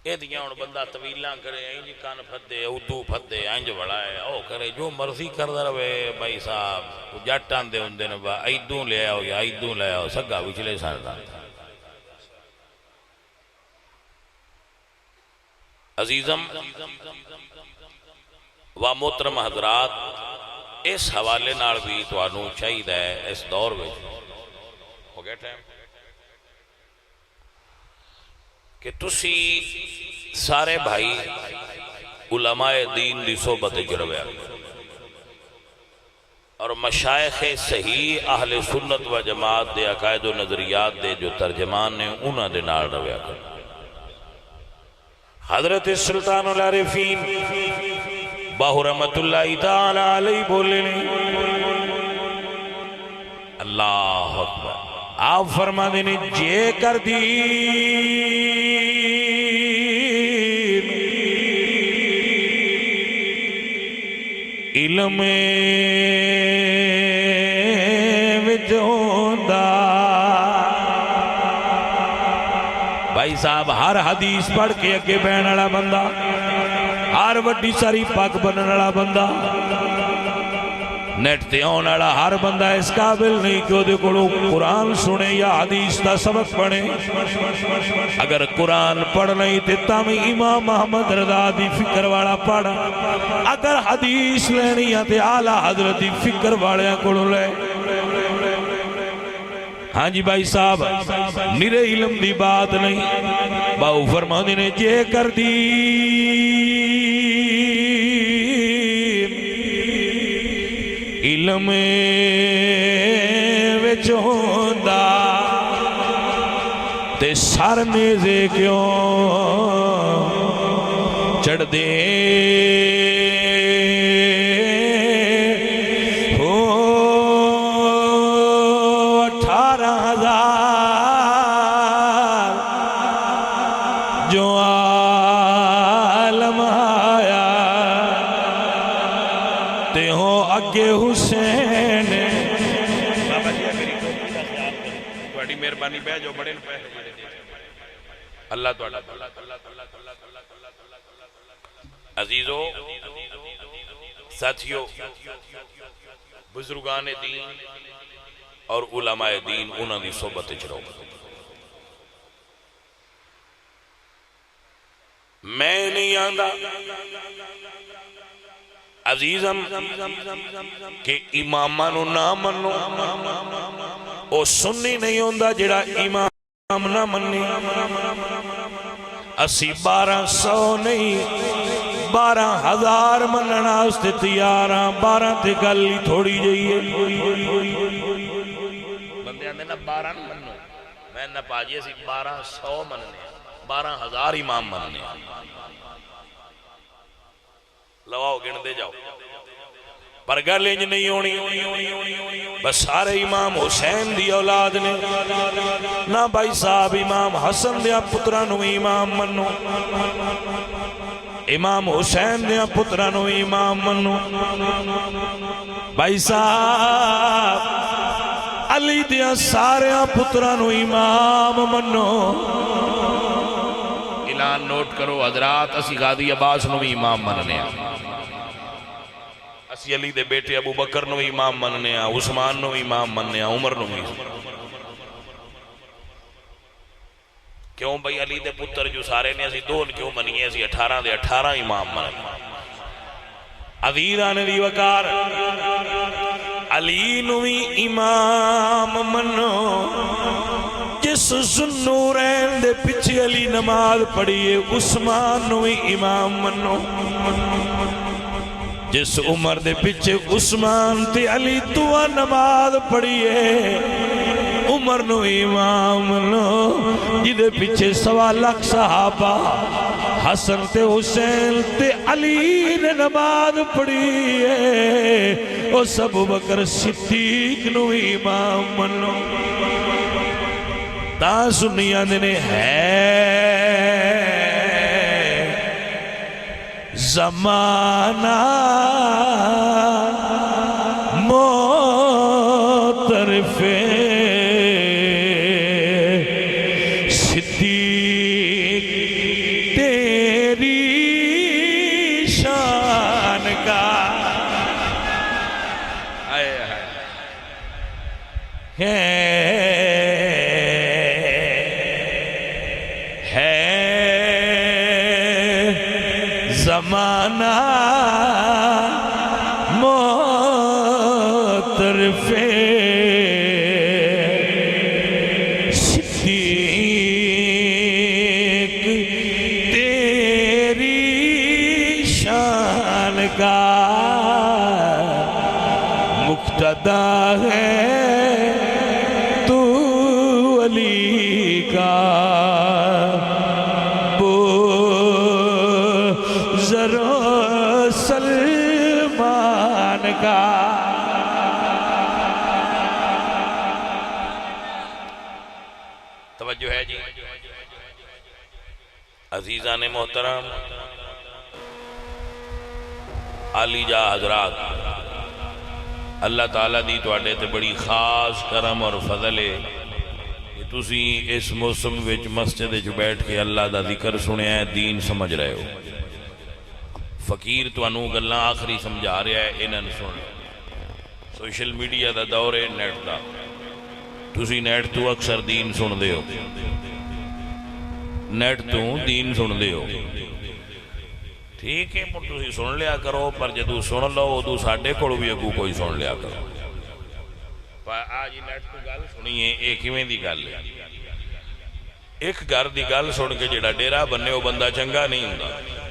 اے دیاں ان بندہ طویلاں کرے، انج کان پھدے، اردو پھدے، انج بڑھائے، او کرے جو مرضی کردہ رہے بھائی صاحب، جٹان دے ہندے نے با ایدوں لے آؤ یا ایدوں لے آؤ، سگا وچلے سانتا۔ عزیزم و محترم حضرات، اس حوالے نال بھی تو آنو چاہیے ہے اس دور میں ہو گیا ٹائم کہ تسی سارے بھائی علماء دین دی صحبت جڑویا اور مشائخ صحیح اہل سنت و جماعت دے عقائد و نظریات دے جو ترجمان نے انہاں دے نال رویا کر۔ حضرت سلطان العارفین باہو رحمت اللہ تعالی علیہ بولے اللہ اکبر، آپ فرما دینے جے کر دی علم وجودہ۔ بھائی صاحب ہر حدیث پڑھ کے اگے بہن والا بندہ، ہر وڈی ساری پاک بننے والا بندہ، نیٹ تے آن والا ہر بندہ اس قابل نہیں کہ دے کولوں قرآن سنے یا حدیث دا سبق پڑھے۔ اگر قرآن پڑھ نہیں تے تم امام محمد رضا دی فکر والا پڑھ، اگر حدیث لینی ہے تے اعلیٰ حضرت دی فکر والے کولوں لے۔ ہاں جی بھائی صاحب، میرے علم دی بات نہیں، باؤ فرما دینے جے کر دی علم وچ ہوندا تے سر نیزے کیوں چڑھ دے، اللہ تعالیٰ عزیزو ساتھیو بزرگان دین اور علماء دین انہوں نے صحبت چرو۔ میں نہیں آندہ عزیزم کہ اماماں نو نہ منو او سنی نہیں ہوندا جڑا امام نہ منی اسی 1200 نہیں 12,000 مننا اس تے تیاراں 12 تے گل ہی تھوڑی جائیے بندے آندے نا 12 نہ منو میں نہ پاجی اسی 1200 مننے 12,000 امام مننے لواؤ گن دے جاؤ پر گل انج نہیں ہونی بس سارے امام حسین دی اولاد نے نہ بھائی صاحب امام حسن دیا پترانو امام منو امام حسین دیا پترانو امام منو بھائی صاحب علی دیا سارے پترانو امام منو اعلان نوٹ کرو حضرات اسی غازی عباس نو امام مننے اسی علی دے بیٹے ابو بکر نو امام مننے عثمان نو امام مننے عمر نو کیوں بھئی علی دے پتر جو سارے نے اسی دون کیوں منیے اسی 18 دے 18 امام مننے عزیزان دی وقار علی نو امام منو جس ذوالنورین دے پچھے علی نماز پڑھیے عثمان نو امام منو جس عمر دے پچھے عثمان تے علی دعا نماز پڑھیے عمر نو امام منو جدے پچھے 1.25 لاکھ صحابہ حسن تے حسین تے علی نے نماز پڑھیے او سب بکر صدیق نو امام منو تا سنیاں نے ہے زمانہ موترف صدیق تیری شان کا زمانہ موترف صدیق تیری شان کا مقتدا ہے تو علی کا سلمان کا توجہ ہے جی عزیزان محترم علی جا حضرات اللہ تعالیٰ دی تواڈے تے بڑی خاص کرم اور فضل ہے کہ تسی اس موسم وچ مسجد وچ بیٹھ کے اللہ دا ذکر سنیا ہے دین سمجھ رہے ہو فقیر تو انو گلنا آخری سمجھا رہا ہے انہاں سن سوشل میڈیا دا دور ہے نیٹ دا تسی نیٹ تو اکثر دین سن دے ہو نیٹ تو دین سن دے ہو ٹھیک ہے پر تسی سن لیا کرو پر جدو سن لو تو ساڑھے کڑو بھی اگو کوئی سن لیا کرو پر آج نیٹ تو گل سنیے ایک ہی میں دی گل ہے ایک گھر دی گل سن کے جڑا ڈیرہ بننے ہو بندہ چنگا نہیں ہوں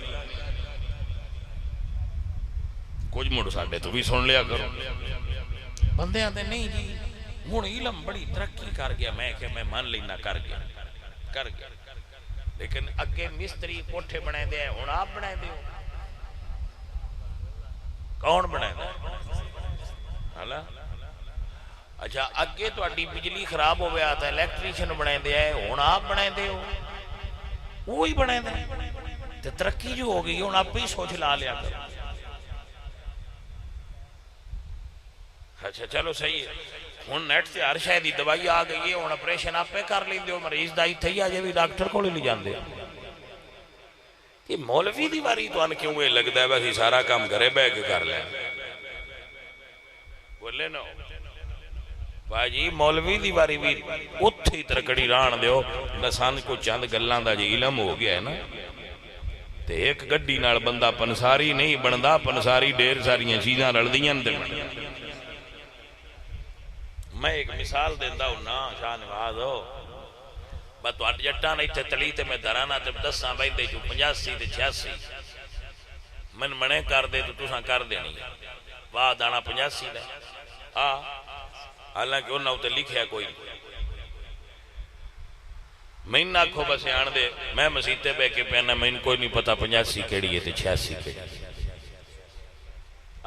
کچھ مڑ ساڑھے تو بھی سن لیا کرو بندے آتے نہیں جی ہون علم بڑی ترقی کر گیا میں کہ میں مان لینا کر گیا لیکن اگے مستری کوٹھے بنائے دے ہون آپ بنائے دے ہو کون بنائے دے اچھا اگے تو اڈی بجلی خراب ہو گیا تھا الیکٹریشن بنائے دے ہون آپ بنائے دے ہو وہی بنائے دے ترقی جو ہو گئی ہون آپ ہی سوچ لا لیا کرو اچھا چلو صحیح ہے ہون نیٹ سے ہر شاید دوائی آ گئی ہے ہون اپریشن آپ پہ کر لیں دے ہو مریض دائی تھی آجے بھی ڈاکٹر کو لے جان دے یہ مولوی دی باری تو آن کیوں لگتا ہے بس سارا کام گھرے بے کے کر لیں بولے نا باجی مولوی دی باری بھی اتھی ترکڑی ران دے ہو نسان کو چند گلان دا جی علم ہو گیا ہے نا تے ایک گڈی نال بندہ پنساری نہیں بندا، پنساری ڈھیر ساریاں چیزاں رلدیاں تے بن۔ میں ایک مثال دیندہ ہوں نا شاہ نواز ہو، بس تو جٹاں نے اتنے تلی تے میں درانا تے 10 بہندے جو 85 تے 86 من منے کر دے تو تساں کر دینی واہ دانا 85 دا ہاں، حالانکہ انہاں تے لکھیا کوئی نہیں۔ میں نہ آکھو بس آن دے میں مسیتے بے کے پینا میں کوئی نہیں پتا 85 کیڑی ہے تے 86 کیڑی ہے۔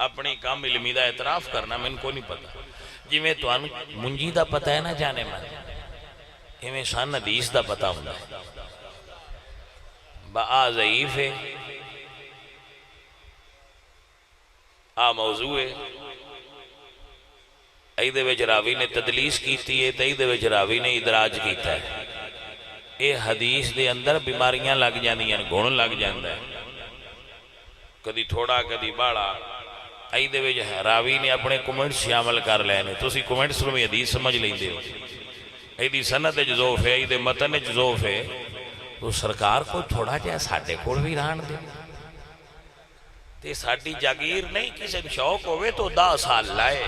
اپنی کام علمی دا اعتراف کرنا میں کو نہیں پتا، جی میں تو منجی دا پتا ہے نا جانے من میں شان حدیث دا پتا ہوں با آ ضعیف ہے، آ موضوع ہے، ایدے وچ راوی نے تدلیس کیتی ہے، ایدے وچ راوی نے ادراج کیتا ہے۔ اے حدیث دے اندر بیماریاں لگ جاندیاں، گھن لگ جاندہ ہے، کدی تھوڑا کدی باڑا۔ ایدے وچ راوی نے اپنے کومنٹس شامل کر لینے، تسی کومنٹس میں حدیث سمجھ لیندے ہو، ایدی سند جزوف ہے، ایدے متن جزوف ہے، تو سرکار کو تھوڑا جہا ساڈے کول بھی رہن دے تے ساڈی جاگیر نہیں، کسی شوق ہوئے تو 10 سال لائے۔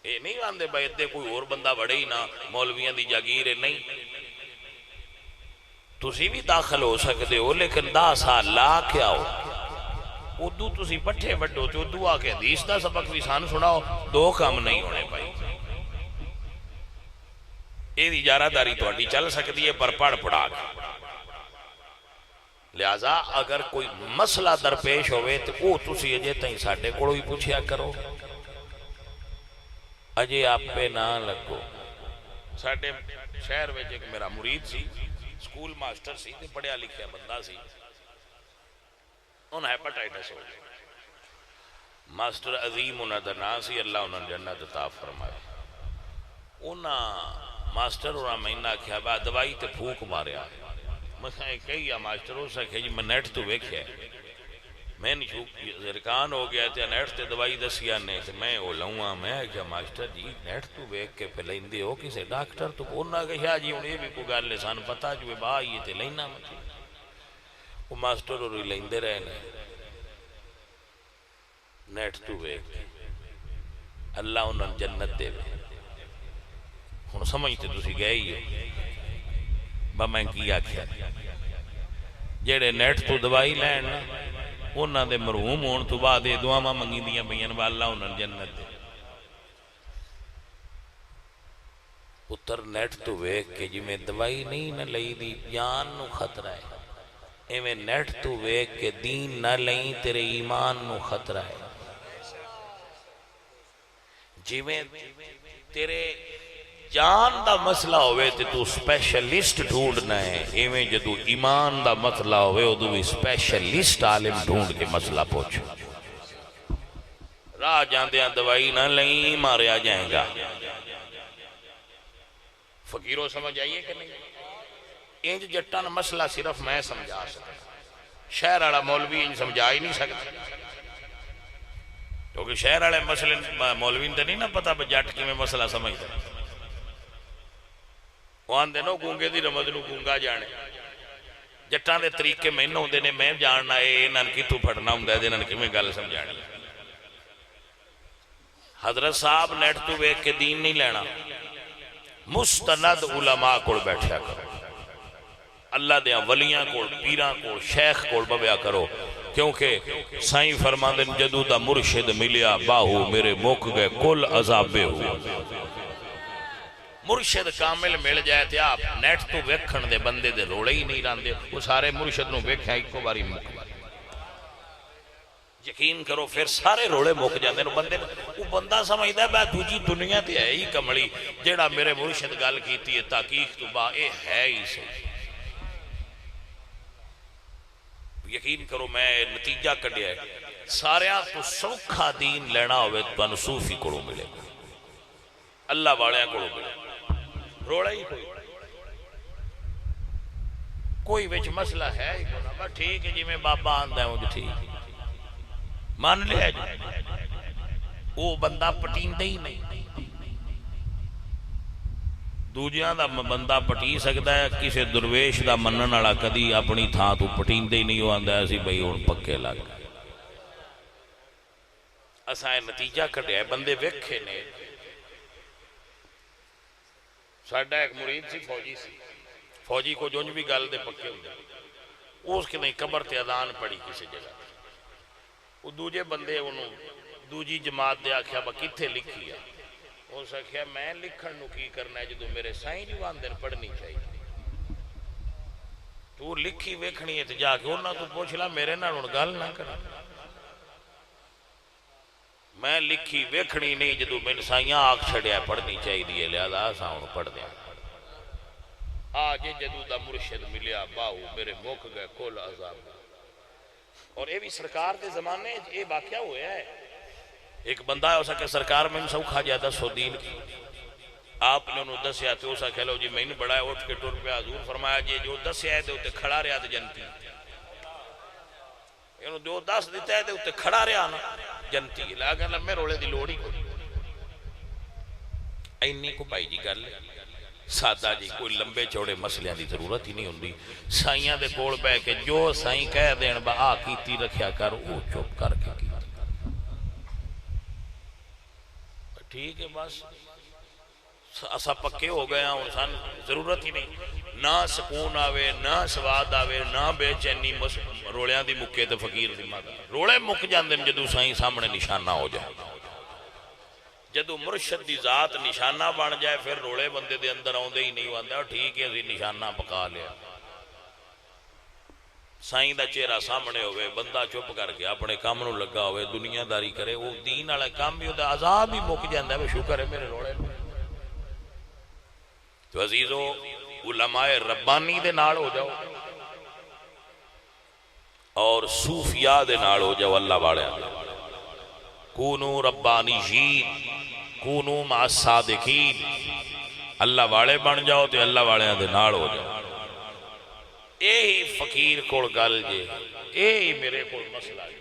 اے نہیں آندے بھائی ادھے کوئی اور بندہ بڑے ہی نہ مولویاں دی جاگیر ہے، نہیں، تسی بھی داخل ہو سکتے ہو لیکن 10 سال لا کے آؤ، ادو تسی پٹھے وڈو تے ادو آ کے حدیث دا سبق بھی سان سناؤ، 2 کام نہیں ہونے پائی۔ یہ اجارہ داری تہاڈی چل سکتی ہے پر پڑھ پڑھا کے، لہذا اگر کوئی مسئلہ درپیش ہوئے تو وہ تسی اجے تائیں ساڈے کولوں ہی پوچھیا کرو، اجے آپ پہ نہ لگو۔ ساڈے شہر وچ ایک میرا مرید سی، سکول ماسٹر سی تے پڑھیا لکھیا بندہ سی، انہاں ہیپاٹائٹس ہو گیا، ماسٹر عظیم انہاں دا نام سی، اللہ انہاں جنت عطا فرمائے۔ انہاں ماسٹر انہاں میں نہ کیا با دوائی تے پھوک ماریا، میں کہیا ماسٹر ہو سکے جی میں نیٹ تو ویکھیا میں نہیں زرکان ہو گیا تے نیٹ تے دوائی دسیا نے تے میں وہ لوں میں کیا ماسٹر جی نیٹ تو ویکھ کے پہ لیندے ہو کسے ڈاکٹر تو انہاں کہیا جی ہن یہ بھی کوئی گل سان پتہ جو با یہ تے لینا مت، وہ ماسٹر اور لیندے رہے نے نیٹ تو ویکھ اللہ انہاں جنت دے ہن سمجھتے تسی گئے ہی ہو با میں کی آکھیا جیڑے نیٹ تو دوائی لین انہاں دے مرحوم ہون تو بعد دعاواں منگی دیاں پئیاں با اللہ انہاں جنت دے۔ پتر نیٹ تو ویکھ کے جی میں دوائی نہیں نہ لئی دی جان نو خطرہ ہے، ایویں نیٹ تو ویکھ کے دین نہ لئی تیرے ایمان نو خطرہ ہے، جیویں تیرے جان دا مسئلہ ہوئے تے تو سپیشلسٹ ڈھونڈنا ہے، ایویں جدو ایمان دا مسئلہ ہوئے ادو بھی سپیشلسٹ عالم ڈھونڈ کے مسئلہ پوچھو۔ راہ جاندیاں دوائی نہ لیں ماریا جائیں گا، فقیروں سمجھ آئیے کہ نہیں؟ انج جٹان مسئلہ صرف میں سمجھا سکتا، شہر والا مولوی انج سمجھا ہی نہیں سکتا، کیونکہ شہر والے مسئلے مولوی تے نہیں نا پتا جٹ کی میں مسئلہ سمجھتا، وہ آندے نو گونگے دی رمض نو گونگا جانے، جٹان دے طریقے میں انہوں دے نے میں جاننا ہے انہوں کی تو پھڑنا ہوں دے انہوں کی میں گل سمجھانی۔ حضرت صاحب نیٹ تو ویک کے دین نہیں لینا، مستند علماء کو بیٹھیا کرو، اللہ دیاں ولیاں کو پیراں کو شیخ کو بویا کرو، کیونکہ سائیں فرماندن جدو دا مرشد ملیا باہو میرے موک گئے کل عذابے ہو۔ مرشد کامل مل جائے تھے آپ نیٹ تو ویکھن دے بندے دے روڑے ہی نہیں راندے، وہ سارے مرشد نو ویکھیں ایک کو باری موک باری یقین کرو پھر سارے روڑے موک جاندے نو بندے وہ بندہ سمجھدا ہے بے دوجی دنیا تے ہے ہی کمڑی جیڑا میرے مرشد گل کیتی ہے تحقیق تو با اے ہے ہی صحیح۔ یقین کرو میں نتیجہ کڈیا ہے ساریاں تو سوکھا دین لینا ہوئے تو صوفی کڑو ملے گا، اللہ والیاں کڑو ملے گا، روڑا ہی کوئی وچ مسئلہ ہے ہی کونا، بس ٹھیک ہے جی میں بابا آندہ ہوں جو ٹھیک مان لیا جی، وہ بندہ پٹین دے ہی نہیں، دوجیاں دا بندہ پٹی سکتا ہے، کسی درویش دا منن والا کدی اپنی تھان تو پٹیندے ہی نہیں، آندا اسی بھئی ہن پکے لگ گئے۔ اساں یہ نتیجہ کڈیا بندے ویکھے نے۔ ساڈا ایک مرید سی، فوجی کو جونج بھی گل دے پکے ہوندے، اس کے نہیں قبر تے اذان پڑھی کسی جگہ، وہ دوجے بندے انہوں دوجی جماعت دے آکھیا با کتھے لکھی ہے، اس آکھیا میں لکھن نو کی کرنا ہے جدو میرے سائیں جو آندن پڑھنی چاہیے، تو لکھی ویکھنی ہے تو جا کے انہاں تو پوچھ لا میرے نال ہن گل نہ کر، میں لکھی ویکھنی نہیں جدو میرے سائیاں آکھ چھڑیا پڑھنی چاہیے، لہذا اساں ہن پڑھ دیا۔ آج جدو دا مرشد ملیا باہو میرے موک گئے کول عذاب۔ اور یہ بھی سرکار دے زمانے یہ واقعہ ہوا ہے، ایک بندہ ہے اسا کہ سرکار میں سوکھا جائے 10 دین کی، آپ نے انہوں دسیا تو اسا کہہ لو جی میں نے بڑا ہے اٹھ کے ٹر پہ حضور فرمایا جی جو دسیا ہے تے کھڑا رہا تے جنتی، انہوں جو 10 دیتا ہے تے کھڑا رہا نا جنتی، لاغا لمبے رولے دی لوڑی کو اینی کو بھائی جی گل سادہ جی، کوئی لمبے چوڑے مسئلے دی ضرورت ہی نہیں ہوندی، سائیاں دے کول بے کے جو سائیں کہہ دین با آ کیتی رکھیا کر او چپ کر کے کیتی ٹھیک ہے، بس اسا پکے ہو گیا ہوں، سان ضرورت ہی نہیں، نہ سکون آوے نہ سواد آوے نہ بے چینی، رولیاں دی مکے تے فقیر دی ماں رولے مک جاندے جدو سائیں سامنے نشانہ ہو جائے، جدو مرشد دی ذات نشانہ بن جائے پھر روڑے بندے دے اندر آندے ہی نہیں، آندے ٹھیک ہے اسی نشانہ پکا لیا، سائیں دا چہرہ سامنے ہوئے بندہ چپ کر کے اپنے کام نو لگا ہوئے دنیا داری کرے، وہ دین والا کام بھی ہوتا، عذاب ہی مک جاندہ ہے، شکر ہے میرے روڑے لو۔ تو عزیزو علماء ربانی دے نال ہو جاؤ اور صوفیاء دے نال ہو جاؤ، اللہ والے کونو ربانیین کونو مع الصادقین، اللہ والے بن جاؤ تے اللہ والے دے نال ہو جاؤ، یہی فقیر کول گل جے، یہی میرے کول مسئلہ ہے،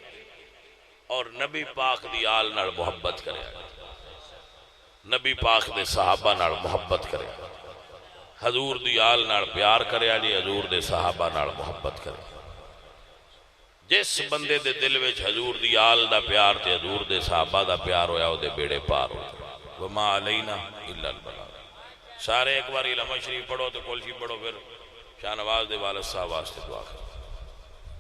اور نبی پاک دی آل نال محبت کرے، نبی پاک دے صحابہ نال محبت کرے، حضور دی آل نال پیار کرے جی، حضور دے صحابہ نال محبت کرے، جس بندے دے دل وچ حضور دی آل دا پیار تے حضور دے صحابہ دا پیار ہویا او دے بیڑے پار ہو، وما علینا الا البلاغ۔ سارے ایک بار علامہ شریف پڑھو تو کلشی پڑھو، پھر شاہ نواز دے والد صاحب واسطے دعا کرو۔